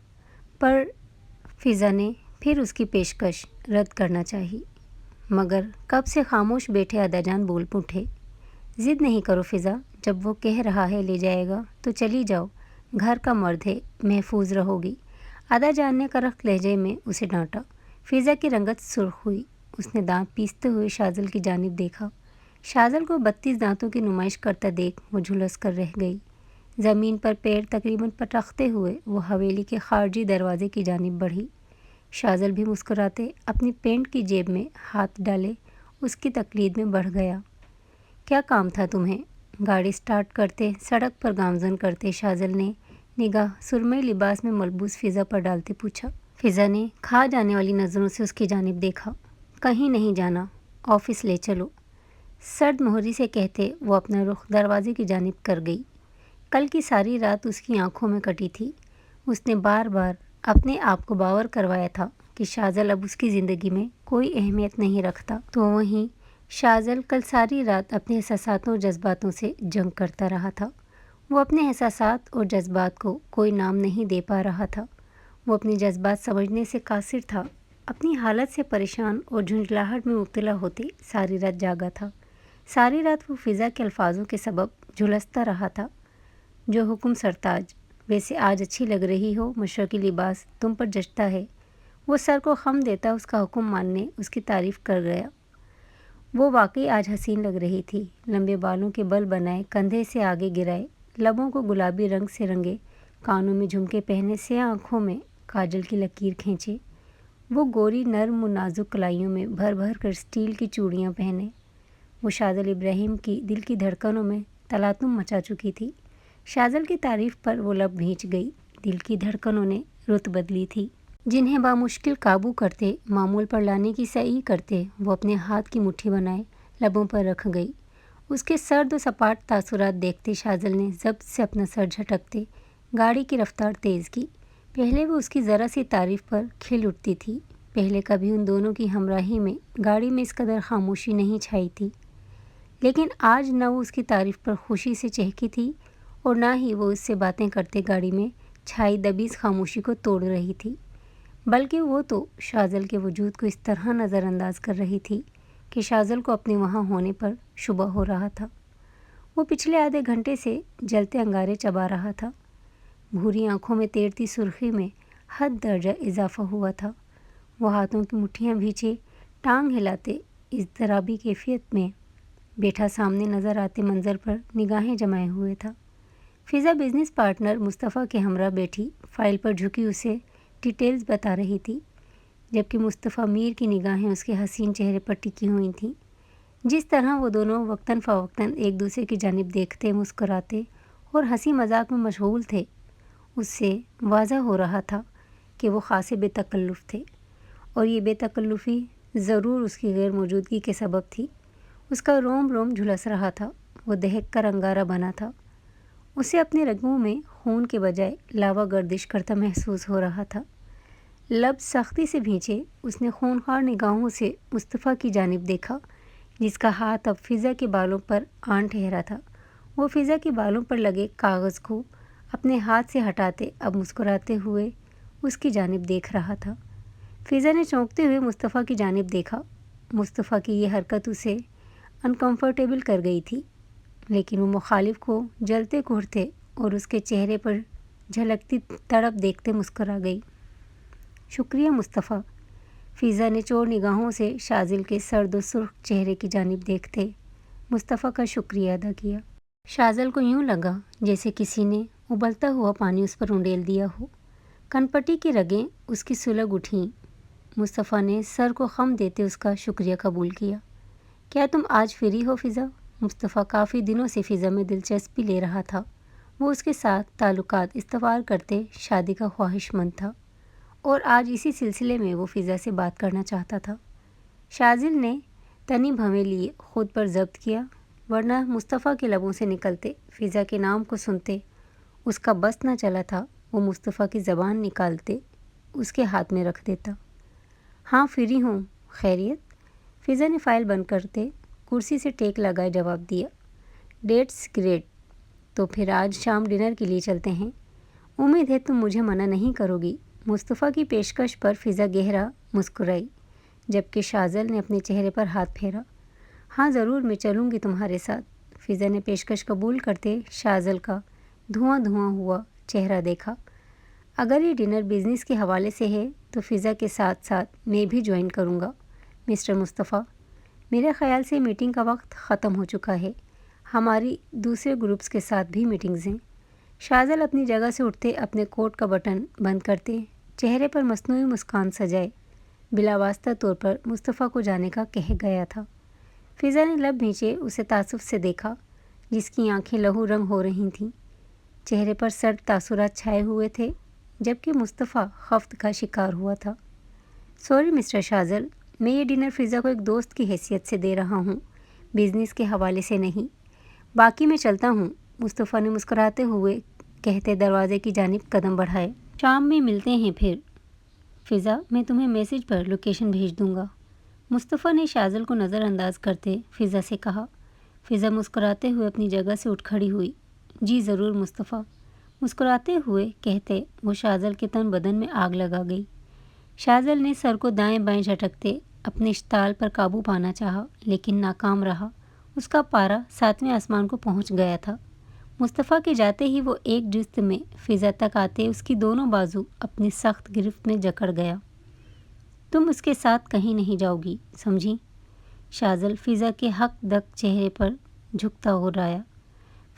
پر فضا نے پھر اس کی پیشکش رد کرنا چاہی، مگر کب سے خاموش بیٹھے ادا جان بول اٹھے۔ ضد نہیں کرو فضا، جب وہ کہہ رہا ہے لے جائے گا تو چلی جاؤ، گھر کا مرد ہے، محفوظ رہو گی۔ ادا جان نے کرخت لہجے میں اسے ڈانٹا۔ فضا کی رنگت سرخ ہوئی، اس نے دانت پیستے ہوئے شاذل کی جانب دیکھا۔ شاذل کو 32 دانتوں کی نمائش کرتا دیکھ وہ جھلس کر رہ گئی۔ زمین پر پیر تقریباً پٹکتے ہوئے وہ حویلی کے خارجی دروازے کی جانب بڑھی۔ شاذل بھی مسکراتے اپنی پینٹ کی جیب میں ہاتھ ڈالے اس کی تقلید میں بڑھ گیا۔ کیا کام تھا تمہیں؟ گاڑی سٹارٹ کرتے سڑک پر گامزن کرتے شاذل نے نگاہ سرمئی لباس میں ملبوس فضا پر ڈالتے پوچھا۔ فضا نے کھا جانے والی نظروں سے اس کی جانب دیکھا۔ کہیں نہیں جانا، آفس لے چلو، سرد مہری سے کہتے وہ اپنا رخ دروازے کی جانب کر گئی۔ کل کی ساری رات اس کی آنکھوں میں کٹی تھی۔ اس نے بار بار اپنے آپ کو باور کروایا تھا کہ شاذل اب اس کی زندگی میں کوئی اہمیت نہیں رکھتا، تو وہیں شاذل کل ساری رات اپنے احساساتوں اور جذباتوں سے جنگ کرتا رہا تھا۔ وہ اپنے احساسات اور جذبات کو کوئی نام نہیں دے پا رہا تھا۔ وہ اپنے جذبات سمجھنے سے قاصر تھا، اپنی حالت سے پریشان اور جھنجھلاہٹ میں مبتلا ہوتے ساری رات جاگا تھا۔ ساری رات وہ فضا کے الفاظوں کے سبب جھلستا رہا تھا۔ جو حکم سرتاج، ویسے آج اچھی لگ رہی ہو، مشرقی لباس تم پر جچتا ہے۔ وہ سر کو خم دیتا اس کا حکم ماننے اس کی تعریف کر گیا۔ وہ واقعی آج حسین لگ رہی تھی۔ لمبے بالوں کے بل بنائے، کندھے سے آگے گرائے، لبوں کو گلابی رنگ سے رنگے، کانوں میں جھمکے پہنے، سیاہ آنکھوں میں کاجل کی لکیر کھینچے۔ وہ گوری نرم و نازک کلائیوں میں بھر بھر کر اسٹیل کی چوڑیاں پہنے۔ وہ شاذل ابراہیم کی دل کی دھڑکنوں میں تلاطم مچا چکی تھی۔ شاذل کی تعریف پر وہ لب بھینچ گئی۔ دل کی دھڑکنوں نے رت بدلی تھی، جنہیں بامشکل قابو کرتے، معمول پر لانے کی سعی کرتے وہ اپنے ہاتھ کی مٹھی بنائے لبوں پر رکھ گئی۔ اس کے سرد و سپاٹ تاثرات دیکھتے شاذل نے ضبط سے اپنا سر جھٹکتے گاڑی کی رفتار تیز کی۔ پہلے وہ اس کی ذرا سی تعریف پر کھل اٹھتی تھی، پہلے کبھی ان دونوں کی ہمراہی میں گاڑی میں اس قدر خاموشی نہیں چھائی تھی، لیکن آج نہ وہ اس کی تعریف پر خوشی سے چہکی تھی اور نہ ہی وہ اس سے باتیں کرتے گاڑی میں چھائی دبیز خاموشی کو توڑ رہی تھی، بلکہ وہ تو شاذل کے وجود کو اس طرح نظر انداز کر رہی تھی کہ شاذل کو اپنے وہاں ہونے پر شبہ ہو رہا تھا۔ وہ پچھلے آدھے گھنٹے سے جلتے انگارے چبا رہا تھا۔ بھوری آنکھوں میں تیرتی سرخی میں حد درجہ اضافہ ہوا تھا۔ وہ ہاتھوں کی مٹھیاں بھینچے ٹانگ ہلاتے اضطرابی کیفیت میں بیٹھا سامنے نظر آتے منظر پر نگاہیں جمائے ہوئے تھا۔ فضا بزنس پارٹنر مصطفیٰ کے ہمراہ بیٹھی فائل پر جھکی اسے ڈیٹیلز بتا رہی تھی، جبکہ مصطفیٰ میر کی نگاہیں اس کے حسین چہرے پر ٹکی ہوئی تھیں۔ جس طرح وہ دونوں وقتاً فوقتاً ایک دوسرے کی جانب دیکھتے، مسکراتے اور ہنسی مذاق میں مشغول تھے، اس سے واضح ہو رہا تھا کہ وہ خاصے بے تکلف تھے، اور یہ بے تکلفی ضرور اس کی غیر موجودگی کے سبب تھی۔ اس کا روم روم جھلس رہا تھا، وہ دہک کر انگارہ بنا تھا۔ اسے اپنے رگوں میں خون کے بجائے لاوا گردش کرتا محسوس ہو رہا تھا۔ لب سختی سے بھینچے، اس نے خونخوار نگاہوں سے مصطفیٰ کی جانب دیکھا، جس کا ہاتھ اب فضا کے بالوں پر آن ٹھہرا تھا۔ وہ فضا کے بالوں پر لگے کاغذ کو اپنے ہاتھ سے ہٹاتے اب مسکراتے ہوئے اس کی جانب دیکھ رہا تھا۔ فضا نے چونکتے ہوئے مصطفیٰ کی جانب دیکھا۔ مصطفیٰ کی یہ حرکت اسے انکمفرٹیبل کر گئی تھی، لیکن وہ مخالف کو جلتے کڑھتے اور اس کے چہرے پر جھلکتی تڑپ دیکھتے مسکرا گئی۔ شکریہ مصطفیٰ، فضا نے چور نگاہوں سے شاذل کے سرد و سرخ چہرے کی جانب دیکھتے مصطفیٰ کا شکریہ ادا کیا۔ شاذل کو یوں لگا جیسے کسی نے ابلتا ہوا پانی اس پر انڈیل دیا ہو۔ کنپٹی کی رگیں اس کی سلگ اٹھیں۔ مصطفیٰ نے سر کو خم دیتے اس کا شکریہ قبول کیا۔ کیا تم آج فری ہو فضا؟ مصطفیٰ کافی دنوں سے فضا میں دلچسپی لے رہا تھا۔ وہ اس کے ساتھ تعلقات استوار کرتے شادی کا خواہش مند تھا، اور آج اسی سلسلے میں وہ فضا سے بات کرنا چاہتا تھا۔ شاذل نے تنی بھویں لیے خود پر ضبط کیا، ورنہ مصطفیٰ کے لبوں سے نکلتے فضا کے نام کو سنتے اس کا بس نہ چلا تھا وہ مصطفیٰ کی زبان نکالتے اس کے ہاتھ میں رکھ دیتا۔ ہاں فری ہوں، خیریت؟ فضا نے فائل بند کرتے کرسی سے ٹیک لگائے جواب دیا۔ ڈیٹس گریٹ، تو پھر آج شام ڈنر کے لیے چلتے ہیں۔ امید ہے تم مجھے منع نہیں کرو گی۔ مصطفیٰ کی پیشکش پر فضا گہرا مسکرائی، جبکہ شاذل نے اپنے چہرے پر ہاتھ پھیرا۔ ہاں ضرور، میں چلوں گی تمہارے ساتھ۔ فضا نے پیشکش قبول کرتے شاذل کا دھواں دھواں ہوا چہرہ دیکھا۔ اگر یہ ڈنر بزنس کے حوالے سے ہے تو فضا کے ساتھ ساتھ میں بھی جوائن کروں گا مسٹر مصطفیٰ۔ میرے خیال سے میٹنگ کا وقت ختم ہو چکا ہے، ہماری دوسرے گروپس کے ساتھ بھی میٹنگز ہیں۔ شاذل اپنی جگہ سے اٹھتے اپنے کوٹ کا بٹن بند کرتے چہرے پر مصنوعی مسکان سجائے بلا واسطہ طور پر مصطفیٰ کو جانے کا کہہ گیا تھا۔ فضا نے لب بھینچے اسے تعصب سے دیکھا، جس کی آنکھیں لہو رنگ ہو رہی تھیں، چہرے پر سرد تاثرات چھائے ہوئے تھے، جبکہ مصطفیٰ خفت کا شکار ہوا تھا۔ سوری مسٹر شاذل، میں یہ ڈنر فضا کو ایک دوست کی حیثیت سے دے رہا ہوں، بزنس کے حوالے سے نہیں۔ باقی میں چلتا ہوں، مصطفیٰ نے مسکراتے ہوئے کہتے دروازے کی جانب قدم بڑھائے۔ شام میں ملتے ہیں پھر۔ فضا، میں تمہیں میسج پر لوکیشن بھیج دوں گا، مصطفیٰ نے شاذل کو نظر انداز کرتے فضا سے کہا۔ فضا مسکراتے ہوئے اپنی جگہ سے اٹھ کھڑی ہوئی۔ جی ضرور مصطفیٰ، مسکراتے ہوئے کہتے وہ شاذل کے تن بدن میں آگ لگا گئی۔ شاذل نے سر کو دائیں بائیں جھٹکتے اپنے اشتعال پر قابو پانا چاہا، لیکن ناکام رہا۔ اس کا پارا 7ویں آسمان کو پہنچ گیا تھا۔ مصطفیٰ کے جاتے ہی وہ ایک جست میں فضا تک آتے اس کی دونوں بازو اپنی سخت گرفت میں جکڑ گیا۔ تم اس کے ساتھ کہیں نہیں جاؤ گی، سمجھی؟ شاذل فضا کے حق دق چہرے پر جھکتا ہو رایا۔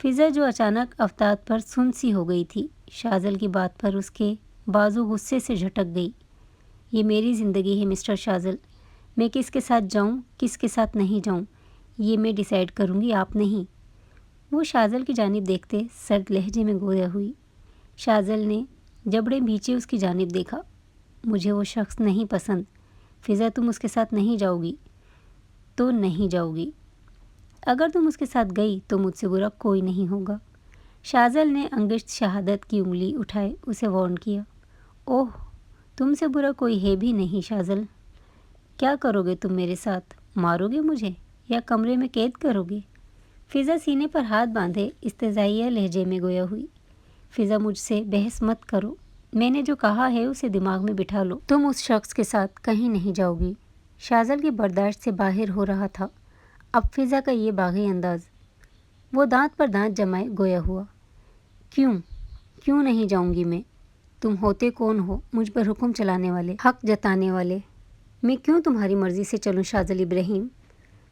فضا جو اچانک افتاد پر سن سی ہو گئی تھی، شاذل کی بات پر اس کے بازو غصے سے جھٹک گئی۔ یہ میری زندگی ہے مسٹر شاذل، میں کس کے ساتھ جاؤں کس کے ساتھ نہیں جاؤں یہ میں ڈیسائیڈ کروں گی، آپ نہیں۔ وہ شاذل کی جانب دیکھتے سرد لہجے میں گویا ہوئی۔ شاذل نے جبڑے بھینچے اس کی جانب دیکھا۔ مجھے وہ شخص نہیں پسند۔ فضا، تم اس کے ساتھ نہیں جاؤ گی تو نہیں جاؤ گی۔ اگر تم اس کے ساتھ گئی تو مجھ سے برا کوئی نہیں ہوگا۔ شاذل نے انگشت شہادت کی انگلی اٹھائے اسے وارن کیا۔ اوہ، تم سے برا کوئی ہے بھی نہیں شاذل۔ کیا کرو گے تم میرے ساتھ؟ مارو گے مجھے یا کمرے میں قید کرو گے؟ فضا سینے پر ہاتھ باندھے استہزائیہ لہجے میں گویا ہوئی۔ فضا، مجھ سے بحث مت کرو، میں نے جو کہا ہے اسے دماغ میں بٹھا لو۔ تم اس شخص کے ساتھ کہیں نہیں جاؤ گی۔ شاذل کی برداشت سے باہر ہو رہا تھا اب فضا کا یہ باغی انداز۔ وہ دانت پر دانت جمائے گویا ہوا۔ کیوں نہیں جاؤں گی میں؟ تم ہوتے کون ہو مجھ پر حکم چلانے والے، حق جتانے والے؟ میں کیوں تمہاری مرضی سے چلوں شاذل ابراہیم؟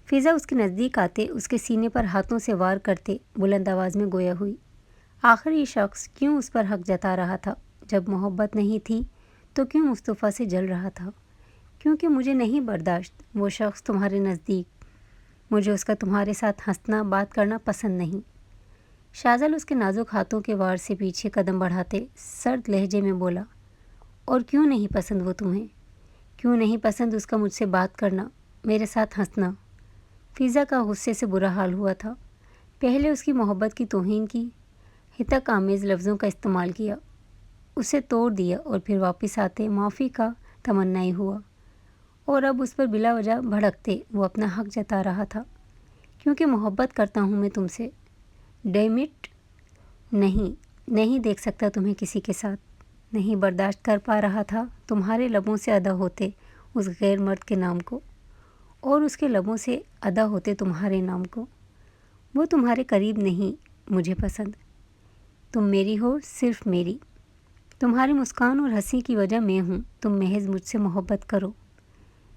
فضا اس کے نزدیک آتے اس کے سینے پر ہاتھوں سے وار کرتے بلند آواز میں گویا ہوئی۔ آخر یہ شخص کیوں اس پر حق جتا رہا تھا؟ جب محبت نہیں تھی تو کیوں مصطفیٰ سے جل رہا تھا؟ کیونکہ مجھے نہیں برداشت وہ شخص تمہارے نزدیک، مجھے اس کا تمہارے ساتھ ہنسنا بات کرنا پسند نہیں۔ شاذل اس کے نازک ہاتھوں کے وار سے پیچھے قدم بڑھاتے سرد لہجے میں بولا، اور کیوں نہیں پسند وہ تمہیں؟ کیوں نہیں پسند اس کا مجھ سے بات کرنا، میرے ساتھ ہنسنا؟ فضا کا غصے سے برا حال ہوا تھا۔ پہلے اس کی محبت کی توہین کی، ہتک آمیز لفظوں کا استعمال کیا، اسے توڑ دیا اور پھر واپس آتے معافی کا تمنائی ہوا، اور اب اس پر بلا وجہ بھڑکتے وہ اپنا حق جتا رہا تھا۔ کیونکہ محبت کرتا ہوں میں تم سے، ڈیم اٹ، نہیں دیکھ سکتا تمہیں کسی کے ساتھ، نہیں برداشت کر پا رہا تھا تمہارے لبوں سے ادا ہوتے اس غیر مرد کے نام کو، اور اس کے لبوں سے ادا ہوتے تمہارے نام کو۔ وہ تمہارے قریب نہیں مجھے پسند، تم میری ہو، صرف میری، تمہاری مسکان اور ہنسی کی وجہ میں ہوں، تم محض مجھ سے محبت کرو،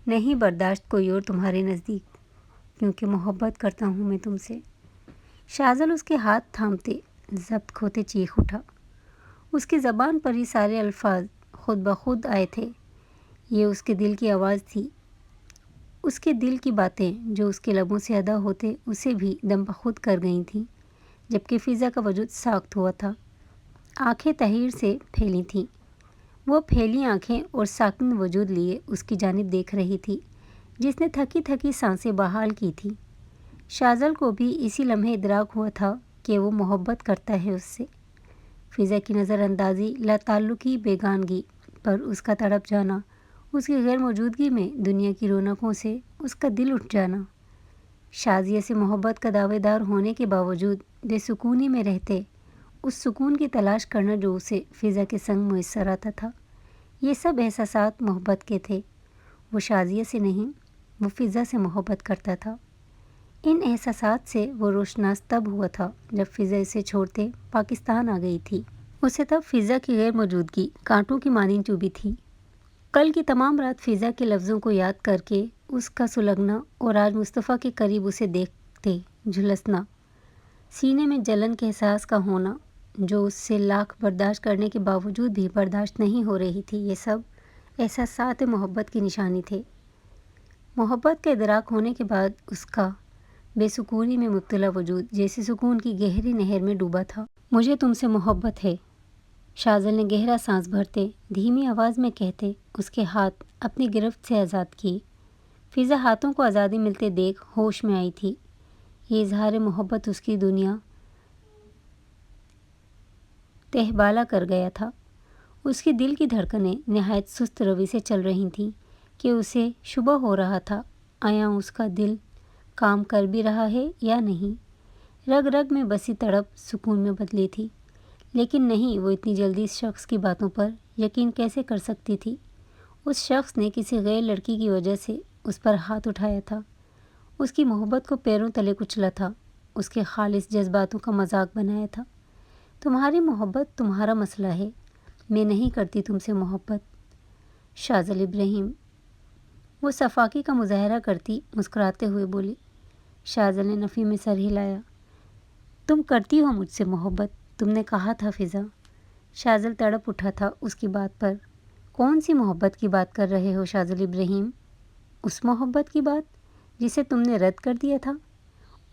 نہیں برداشت کوئی اور تمہارے نزدیک، کیونکہ محبت کرتا ہوں میں تم سے۔ شاذل اس کے ہاتھ تھامتے ضبط کھوتے چیخ اٹھا۔ اس کی زبان پر ہی سارے الفاظ خود بخود آئے تھے، یہ اس کے دل کی آواز تھی، اس کے دل کی باتیں جو اس کے لبوں سے ادا ہوتے اسے بھی دم بخود کر گئی تھیں، جبکہ فضا کا وجود ساخت ہوا تھا، آنکھیں تحیر سے پھیلی تھیں، وہ پھیلی آنکھیں اور ساکن وجود لیے اس کی جانب دیکھ رہی تھی جس نے تھکی تھکی سانسیں بحال کی تھی۔ شاذل کو بھی اسی لمحے ادراک ہوا تھا کہ وہ محبت کرتا ہے اس سے۔ فضا کی نظر اندازی، لا تعلقی، بیگانگی پر اس کا تڑپ جانا، اس کی غیر موجودگی میں دنیا کی رونقوں سے اس کا دل اٹھ جانا، شازیہ سے محبت کا دعوے دار ہونے کے باوجود بے سکونی میں رہتے اس سکون کی تلاش کرنا جو اسے فضا کے سنگ میسر آتا تھا، یہ سب احساسات محبت کے تھے۔ وہ شازیہ سے نہیں، وہ فضا سے محبت کرتا تھا۔ ان احساسات سے وہ روشناس تب ہوا تھا جب فضا اسے چھوڑتے پاکستان آ گئی تھی۔ اسے تب فضا کی غیر موجودگی کانٹوں کی مانند چبھی تھی۔ کل کی تمام رات فضا کے لفظوں کو یاد کر کے اس کا سلگنا اور آج مصطفیٰ کے قریب اسے دیکھتے جھلسنا، سینے میں جلن کے احساس کا ہونا جو اس سے لاکھ برداشت کرنے کے باوجود بھی برداشت نہیں ہو رہی تھی، یہ سب احساسات محبت کی نشانی تھے۔ محبت کا ادراک ہونے کے بعد اس کا بے سکونی میں مبتلا وجود جیسے سکون کی گہری نہر میں ڈوبا تھا۔ مجھے تم سے محبت ہے، شاذل نے گہرا سانس بھرتے دھیمی آواز میں کہتے اس کے ہاتھ اپنی گرفت سے آزاد کیے۔ فضا ہاتھوں کو آزادی ملتے دیکھ ہوش میں آئی تھی۔ یہ اظہار محبت اس کی دنیا تہ بالا کر گیا تھا۔ اس کی دل کی دھڑکنیں نہایت سست روی سے چل رہی تھیں کہ اسے شبہ ہو رہا تھا آیا اس کا دل کام کر بھی رہا ہے یا نہیں۔ رگ رگ میں بسی تڑپ سکون میں بدلی تھی، لیکن نہیں، وہ اتنی جلدی اس شخص کی باتوں پر یقین کیسے کر سکتی تھی؟ اس شخص نے کسی غیر لڑکی کی وجہ سے اس پر ہاتھ اٹھایا تھا، اس کی محبت کو پیروں تلے کچلا تھا، اس کے خالص جذباتوں کا مذاق بنایا تھا۔ تمہاری محبت تمہارا مسئلہ ہے، میں نہیں کرتی تم سے محبت۔ شاذل ابراہیم، وہ صفاقی کا مظاہرہ کرتی مسکراتے ہوئے بولی۔ شاذل نے نفی میں سر ہلایا۔ تم کرتی ہو مجھ سے محبت، تم نے کہا تھا فضا۔ شاذل تڑپ اٹھا تھا اس کی بات پر۔ کون سی محبت کی بات کر رہے ہو شاذل ابراہیم؟ اس محبت کی بات جسے تم نے رد کر دیا تھا،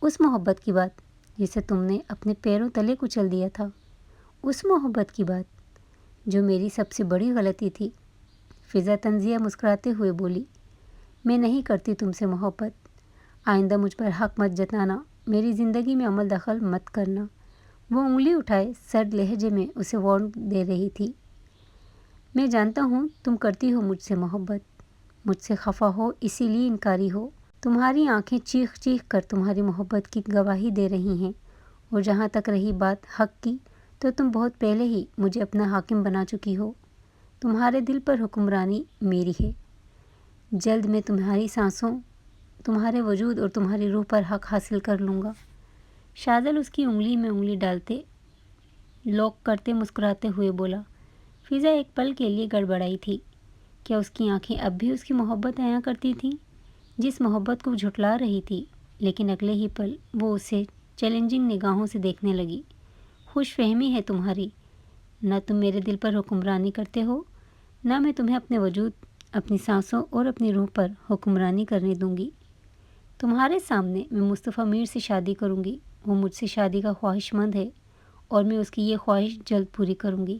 اس محبت کی بات جسے تم نے اپنے پیروں تلے کچل دیا تھا، اس محبت کی بات جو میری سب سے بڑی غلطی تھی۔ فضا طنزیہ مسکراتے ہوئے بولی، میں نہیں کرتی تم سے محبت، آئندہ مجھ پر حق مت جتانا، میری زندگی میں عمل دخل مت کرنا۔ وہ انگلی اٹھائے سرد لہجے میں اسے وارن دے رہی تھی۔ میں جانتا ہوں تم کرتی ہو مجھ سے محبت، مجھ سے خفا ہو، اسی لیے انکاری ہو۔ تمہاری آنکھیں چیخ چیخ کر تمہاری محبت کی گواہی دے رہی ہیں، اور جہاں تک رہی بات حق کی تو تم بہت پہلے ہی مجھے اپنا حاکم بنا چکی ہو، تمہارے دل پر حکمرانی میری ہے۔ جلد میں تمہاری سانسوں، تمہارے وجود اور تمہاری روح پر حق حاصل کر لوں گا۔ شاذل اس کی انگلی میں انگلی ڈالتے لوک کرتے مسکراتے ہوئے بولا۔ فضا ایک پل کے لیے گڑبڑائی تھی، کیا اس کی آنکھیں اب بھی اس کی محبت عیاں کرتی تھیں جس محبت کو جھٹلا رہی تھی؟ لیکن اگلے ہی پل وہ اسے چیلنجنگ نگاہوں سے دیکھنے لگی۔ خوش فہمی ہے تمہاری، نہ تم میرے دل پر حکمرانی کرتے ہو، نہ میں تمہیں اپنے وجود، اپنی سانسوں اور اپنی روح پر حکمرانی کرنے دوں گی۔ تمہارے سامنے میں مصطفیٰ میر سے شادی کروں گی، وہ مجھ سے شادی کا خواہش مند ہے اور میں اس کی یہ خواہش جلد پوری کروں گی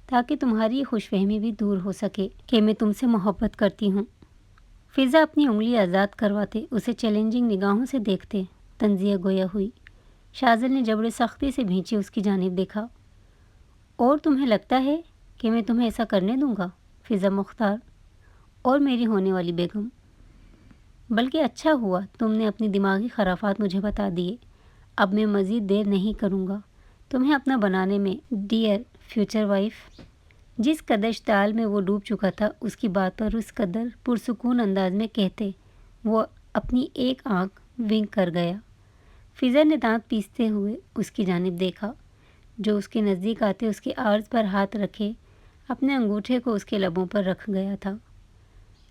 تاکہ تمہاری یہ خوش فہمی بھی دور ہو سکے کہ میں تم سے محبت کرتی ہوں۔ فضا اپنی انگلی آزاد کرواتے اسے چیلنجنگ نگاہوں سے دیکھتے تنزیہ گویا ہوئی۔ شاذل نے جبڑے سختی سے بھینچے اس کی جانب دیکھا۔ اور تمہیں لگتا ہے کہ میں تمہیں ایسا کرنے دوں گا فضا مختار اور میری ہونے والی بیگم؟ بلکہ اچھا ہوا تم نے اپنی دماغی خرافات مجھے بتا دیے۔ اب میں مزید دیر نہیں کروں گا تمہیں اپنا بنانے میں ڈیئر فیوچر وائف۔ جس قدر اشتعال میں وہ ڈوب چکا تھا اس کی بات پر اس قدر پرسکون انداز میں کہتے وہ اپنی ایک آنکھ ونک کر گیا۔ فضا نے دانت پیستے ہوئے اس کی جانب دیکھا جو اس کے نزدیک آتے اس کے عارض پر ہاتھ رکھے اپنے انگوٹھے کو اس کے لبوں پر رکھ گیا تھا۔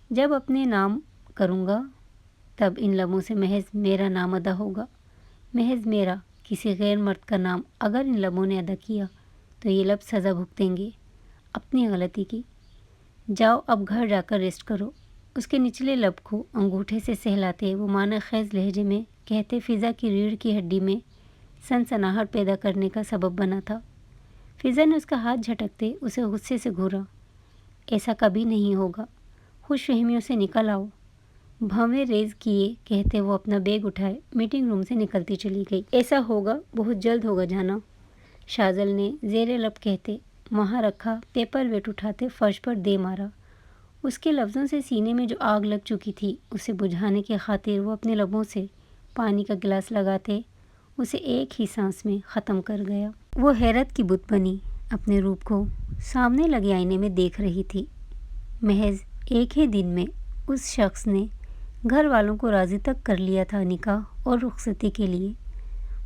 جب اپنے نام کروں گا تب ان لبوں سے محض میرا نام ادا ہوگا، محض میرا، کسی غیر مرد کا نام اگر ان لبوں نے ادا کیا تو یہ لب سزا بھگتیں گے اپنی غلطی کی۔ جاؤ اب گھر جا کر ریسٹ کرو۔ اس کے نچلے لب کو انگوٹھے سے سہلاتے وہ معنی خیز لہجے میں کہتے فضا کی ریڑھ کی ہڈی میں سنسناہٹ پیدا کرنے کا سبب بنا تھا۔ فضا نے اس کا ہاتھ جھٹکتے اسے غصے سے گھورا۔ ایسا کبھی نہیں ہوگا، خوش فہمیوں سے نکل آؤ، بھنویں ریز کیے کہتے وہ اپنا بیگ اٹھائے میٹنگ روم سے نکلتی چلی گئی۔ ایسا ہوگا، بہت جلد ہوگا جانا، شاذل نے زیر لب کہتے وہاں رکھا پیپر ویٹ اٹھاتے فرش پر دے مارا۔ اس کے لفظوں سے سینے میں جو آگ لگ چکی تھی اسے بجھانے کی خاطر وہ اپنے لبوں سے پانی کا گلاس لگاتے اسے ایک ہی سانس میں ختم کر گیا۔ وہ حیرت کی بت بنی اپنے روپ کو سامنے لگے آئینے میں دیکھ رہی تھی۔ محض ایک ہی دن میں اس شخص نے گھر والوں کو راضی تک کر لیا تھا نکاح اور رخصتی کے لیے۔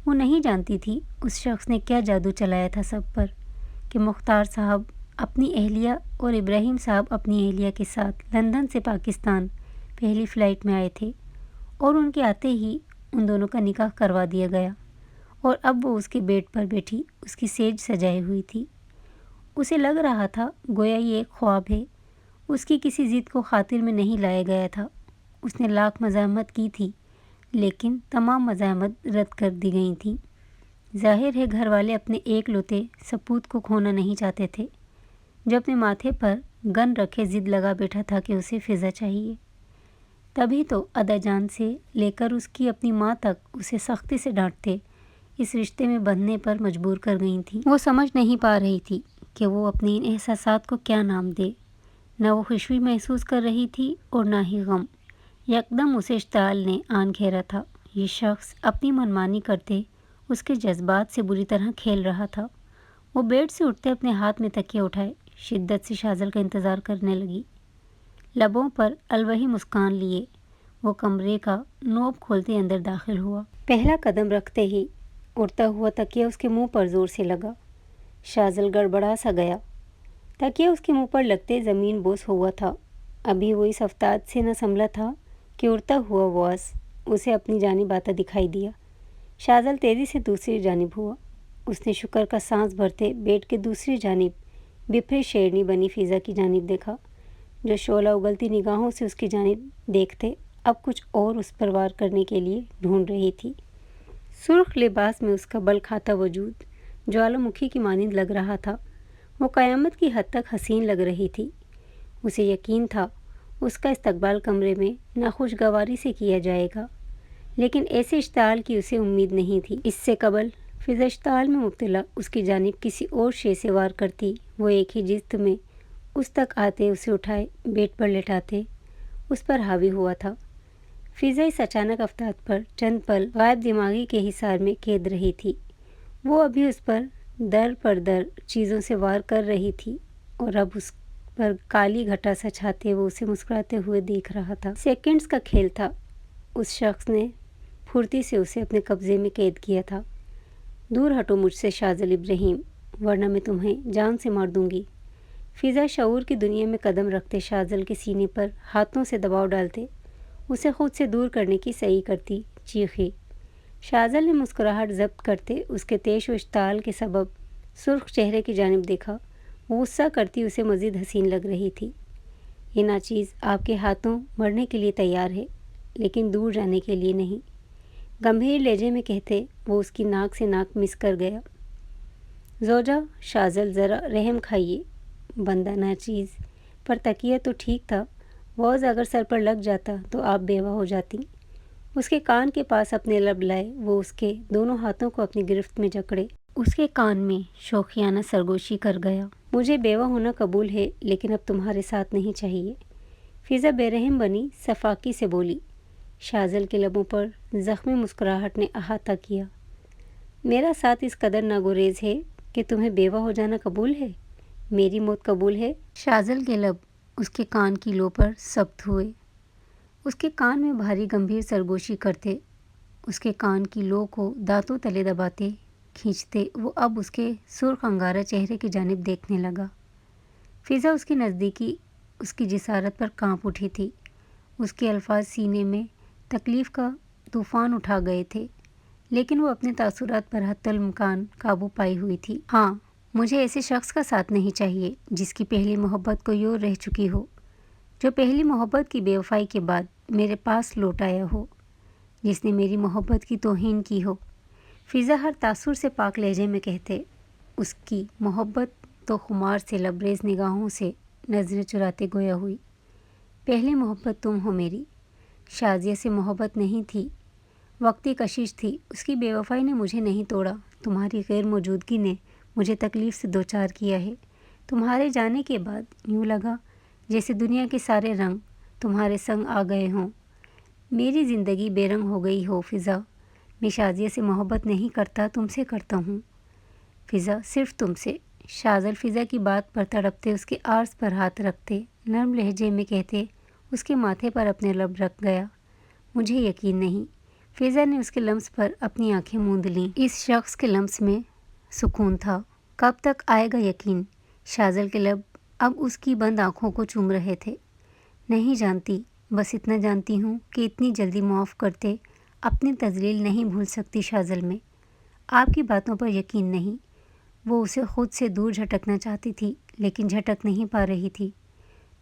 وہ نہیں جانتی تھی اس شخص نے کیا جادو چلایا تھا سب پر کہ مختار صاحب اپنی اہلیہ اور ابراہیم صاحب اپنی اہلیہ کے ساتھ لندن سے پاکستان پہلی فلائٹ میں آئے تھے اور ان کے آتے ہی ان دونوں کا نکاح کروا دیا گیا اور اب وہ اس کے بیڈ پر بیٹھی اس کی سیج سجائے ہوئی تھی۔ اسے لگ رہا تھا گویا یہ ایک خواب ہے، اس کی کسی ضد کو خاطر میں نہیں لایا گیا تھا۔ اس نے لاکھ مزاحمت کی تھی لیکن تمام مزاحمت رد کر دی گئی تھیں۔ ظاہر ہے گھر والے اپنے ایک لوتے سپوت کو کھونا نہیں چاہتے تھے جو اپنے ماتھے پر گن رکھے ضد لگا بیٹھا تھا کہ اسے فضا چاہیے۔ تبھی تو ادا جان سے لے کر اس کی اپنی ماں تک اسے سختی سے ڈانٹتے اس رشتے میں بندھنے پر مجبور کر گئی تھیں۔ وہ سمجھ نہیں پا رہی تھی کہ وہ اپنی ان احساسات کو کیا نام دے، نہ وہ خوشی محسوس کر رہی تھی اور نہ ہی غم۔ یکدم اسے اشتعال نے آن گھیرا تھا۔ یہ شخص اپنی منمانی کرتے اس کے جذبات سے بری طرح کھیل رہا تھا۔ وہ بیڈ سے اٹھتے اپنے ہاتھ میں تکیہ اٹھائے شدت سے شاذل کا انتظار کرنے لگی۔ لبوں پر الوہی مسکان لیے وہ کمرے کا نوب کھولتے اندر داخل ہوا۔ پہلا قدم رکھتے ہی اڑتا ہوا تکیہ اس کے منہ پر زور سے لگا۔ شاذل گڑبڑا سا گیا۔ تکیہ اس کے منہ پر لگتے زمین بوس ہوا تھا۔ ابھی وہ اس افتاد سے نہ سنبھلا تھا کہ اڑتا ہوا واس اسے اپنی جانب آتا دکھائی دیا۔ شاذل تیزی سے دوسری جانب ہوا۔ اس نے شکر کا سانس بھرتے بیڈ کے دوسری جانب بپھری شیرنی بنی فضا کی جانب دیکھا جو شعلہ اگلتی نگاہوں سے اس کی جانب دیکھتے اب کچھ اور اس پر وار کرنے کے لیے ڈھونڈ رہی تھی۔ سرخ لباس میں اس کا بل کھاتا وجود جوالا مکھی کی مانند لگ رہا تھا۔ وہ قیامت کی حد تک حسین لگ رہی تھی۔ اسے یقین تھا اس کا استقبال کمرے میں ناخوشگواری سے کیا جائے گا لیکن ایسے اشتعال کی اسے امید نہیں تھی۔ اس سے قبل فضا اشتعال میں مبتلا اس کی جانب کسی اور شے سے وار کرتی وہ ایک ہی جست میں اس تک آتے اسے اٹھائے بیڈ پر لٹاتے اس پر حاوی ہوا تھا۔ فضا اس اچانک افتاد پر چند پل غائب دماغی کے حصار میں قید رہی تھی۔ وہ ابھی اس پر در پر در چیزوں سے وار کر رہی تھی اور اب اس پر کالی گھٹا سا چھاتے وہ اسے مسکراتے ہوئے دیکھ رہا تھا۔ سیکنڈز کا کھیل تھا۔ اس شخص نے پھرتی سے اسے اپنے قبضے میں قید کیا تھا۔ دور ہٹو مجھ سے شاذل ابراہیم ورنہ میں تمہیں جان سے مار دوں گی۔ فضا شعور کی دنیا میں قدم رکھتے شاذل کے سینے پر ہاتھوں سے دباؤ ڈالتے اسے خود سے دور کرنے کی سعی کرتی چیخی شاذل نے مسکراہٹ ضبط کرتے اس کے تیش و اشتعال کے سبب سرخ چہرے کی جانب دیکھا۔ وہ غصہ کرتی اسے مزید حسین لگ رہی تھی۔ یہ ناچیز آپ کے ہاتھوں مرنے کے لیے تیار ہے، لیکن دور جانے کے لیے نہیں، گمبھیر لہجے میں کہتے وہ اس کی ناک سے ناک مس کر گیا۔ زوجہ شاذل ذرا رحم کھائیے، بندہ ناچیز پر تکیہ تو ٹھیک تھا، وعظ اگر سر پر لگ جاتا تو آپ بیوہ ہو جاتی۔ اس کے کان کے پاس اپنے لب لائے، وہ اس کے دونوں ہاتھوں کو اپنی گرفت میں جکڑے، اس کے کان میں شوخیانہ سرگوشی کر گیا۔ مجھے بیوہ ہونا قبول ہے، لیکن اب تمہارے ساتھ نہیں چاہیے۔ فضا بے رحم بنی صفاقی سے بولی۔ شاذل کے لبوں پر زخمی مسکراہٹ نے احاطہ کیا۔ میرا ساتھ اس قدر ناگزیر ہے کہ تمہیں بیوہ ہو جانا قبول ہے؟ میری موت قبول ہے؟ شاذل کے لب اس کے کان کی لو پر سبت ہوئے، اس کے کان میں بھاری گمبھیر سرگوشی کرتے، اس کے کان کی لو کو دانتوں تلے دباتے کھینچتے وہ اب اس کے سرخ انگارہ چہرے کی جانب دیکھنے لگا۔ فضا اس کی نزدیکی اس کی جسارت پر کانپ اٹھی تھی۔ اس کے الفاظ سینے میں تکلیف کا طوفان اٹھا گئے تھے، لیکن وہ اپنے تاثرات پر حتی الامکان قابو پائی ہوئی تھی۔ ہاں، مجھے ایسے شخص کا ساتھ نہیں چاہیے جس کی پہلی محبت کوئی اور رہ چکی ہو، جو پہلی محبت کی بے وفائی کے بعد میرے پاس لوٹ آیا ہو، جس نے میری محبت کی توہین کی ہو۔ فضا ہر تاثر سے پاک لہجے میں کہتے، اس کی محبت تو خمار سے لبریز نگاہوں سے نظریں چراتے گویا ہوئی۔ پہلی محبت تم ہو میری۔ شازیہ سے محبت نہیں تھی، وقتی کشش تھی۔ اس کی بے وفائی نے مجھے نہیں توڑا، تمہاری غیر موجودگی نے مجھے تکلیف سے دوچار کیا ہے۔ تمہارے جانے کے بعد یوں لگا جیسے دنیا کے سارے رنگ تمہارے سنگ آ گئے ہوں، میری زندگی بے رنگ ہو گئی ہو۔ فضا، میں شازیہ سے محبت نہیں کرتا، تم سے کرتا ہوں۔ فضا، صرف تم سے۔ شاذل فضا کی بات پر تڑپتے اس کے عارض پر ہاتھ رکھتے نرم لہجے میں کہتے اس کے ماتھے پر اپنے لب رکھ گیا۔ مجھے یقین نہیں۔ فضا نے اس کے لمس پر اپنی آنکھیں موند لیں۔ اس شخص کے لمس میں سکون تھا، کب تک آئے گا یقین؟ شاذل کے لب اب اس کی بند آنکھوں کو چوم رہے تھے۔ نہیں جانتی، بس اتنا جانتی ہوں کہ اتنی جلدی معاف کرتے اپنی تذلیل نہیں بھول سکتی شاذل میں۔ آپ کی باتوں پر یقین نہیں۔ وہ اسے خود سے دور جھٹکنا چاہتی تھی، لیکن جھٹک نہیں پا رہی تھی۔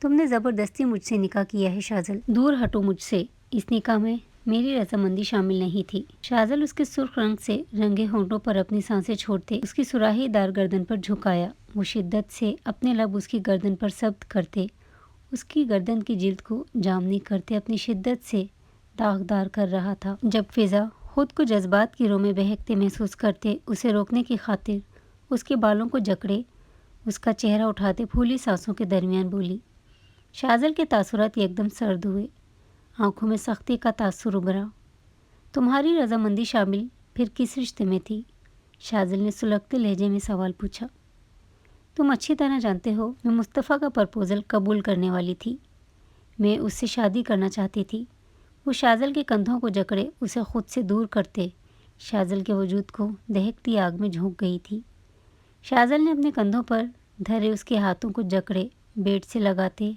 تم نے زبردستی مجھ سے نکاح کیا ہے شاذل، دور ہٹو مجھ سے۔ اس نکاح میں میری رضامندی شامل نہیں تھی۔ شاذل اس کے سرخ رنگ سے رنگے ہونٹوں پر اپنی سانسیں چھوڑتے اس کی سراہی دار گردن پر جھکایا۔ وہ شدت سے اپنے لب اس کی گردن پر ثبت کرتے اس کی گردن کی جلد کو جامنی کرتے اپنی شدت سے داغدار کر رہا تھا۔ جب فضا خود کو جذبات کی رو میں بہکتے محسوس کرتے اسے روکنے کی خاطر اس کے بالوں کو جکڑے اس کا چہرہ اٹھاتے پھولی سانسوں کے درمیان بولی۔ شاذل کے تاثرات یکدم سرد ہوئے، آنکھوں میں سختی کا تاثر ابھرا۔ تمہاری رضامندی شامل پھر کس رشتے میں تھی؟ شاذل نے سلگتے لہجے میں سوال پوچھا۔ تم اچھی طرح جانتے ہو میں مصطفیٰ کا پرپوزل قبول کرنے والی تھی، میں اس سے شادی کرنا چاہتی تھی۔ وہ شاذل کے کندھوں کو جکڑے اسے خود سے دور کرتے شاذل کے وجود کو دہکتی آگ میں جھونک گئی تھی۔ شاذل نے اپنے کندھوں پر دھرے اس کے ہاتھوں کو جکڑے بیٹ سے لگاتے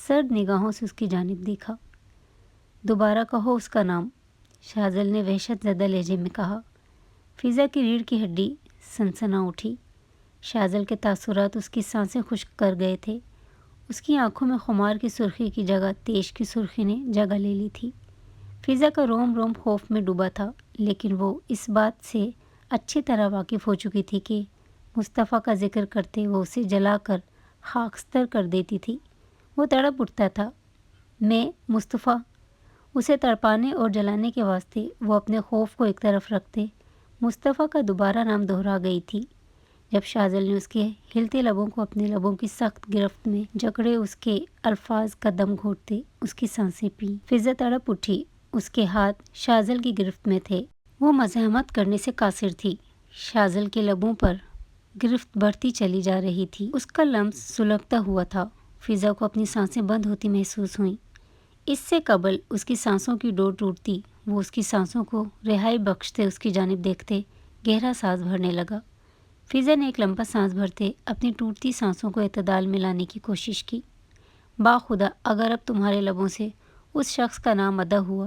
سرد نگاہوں سے اس کی جانب دیکھا۔ دوبارہ کہو اس کا نام، شاذل نے وحشت زدہ لہجے میں کہا۔ فضا کی ریڑھ کی ہڈی سنسنا اٹھی۔ شاذل کے تاثرات اس کی سانسیں خشک کر گئے تھے۔ اس کی آنکھوں میں خمار کی سرخی کی جگہ تیش کی سرخی نے جگہ لے لی تھی۔ فضا کا روم روم خوف میں ڈوبا تھا، لیکن وہ اس بات سے اچھی طرح واقف ہو چکی تھی کہ مصطفیٰ کا ذکر کرتے وہ اسے جلا کر خاکستر کر دیتی تھی۔ وہ تڑپ اٹھتا تھا، میں مصطفیٰ۔ اسے تڑپانے اور جلانے کے واسطے وہ اپنے خوف کو ایک طرف رکھتے مصطفیٰ کا دوبارہ نام دہرا گئی تھی۔ جب شاذل نے اس کے ہلتے لبوں کو اپنے لبوں کی سخت گرفت میں جکڑے اس کے الفاظ کا دم گھونٹتے اس کی سانسیں پیں، فضا تڑپ اٹھی۔ اس کے ہاتھ شاذل کی گرفت میں تھے، وہ مزاحمت کرنے سے قاصر تھی۔ شاذل کے لبوں پر گرفت بڑھتی چلی جا رہی تھی، اس کا لمس سلگتا ہوا تھا۔ فضا کو اپنی سانسیں بند ہوتی محسوس ہوئیں۔ اس سے قبل اس کی سانسوں کی ڈور ٹوٹتی وہ اس کی سانسوں کو رہائی بخشتے اس کی جانب دیکھتے گہرا سانس بھرنے لگا۔ فضا نے ایک لمبا سانس بھرتے اپنی ٹوٹتی سانسوں کو اعتدال میں لانے کی کوشش کی۔ باخدا اگر اب تمہارے لبوں سے اس شخص کا نام ادا ہوا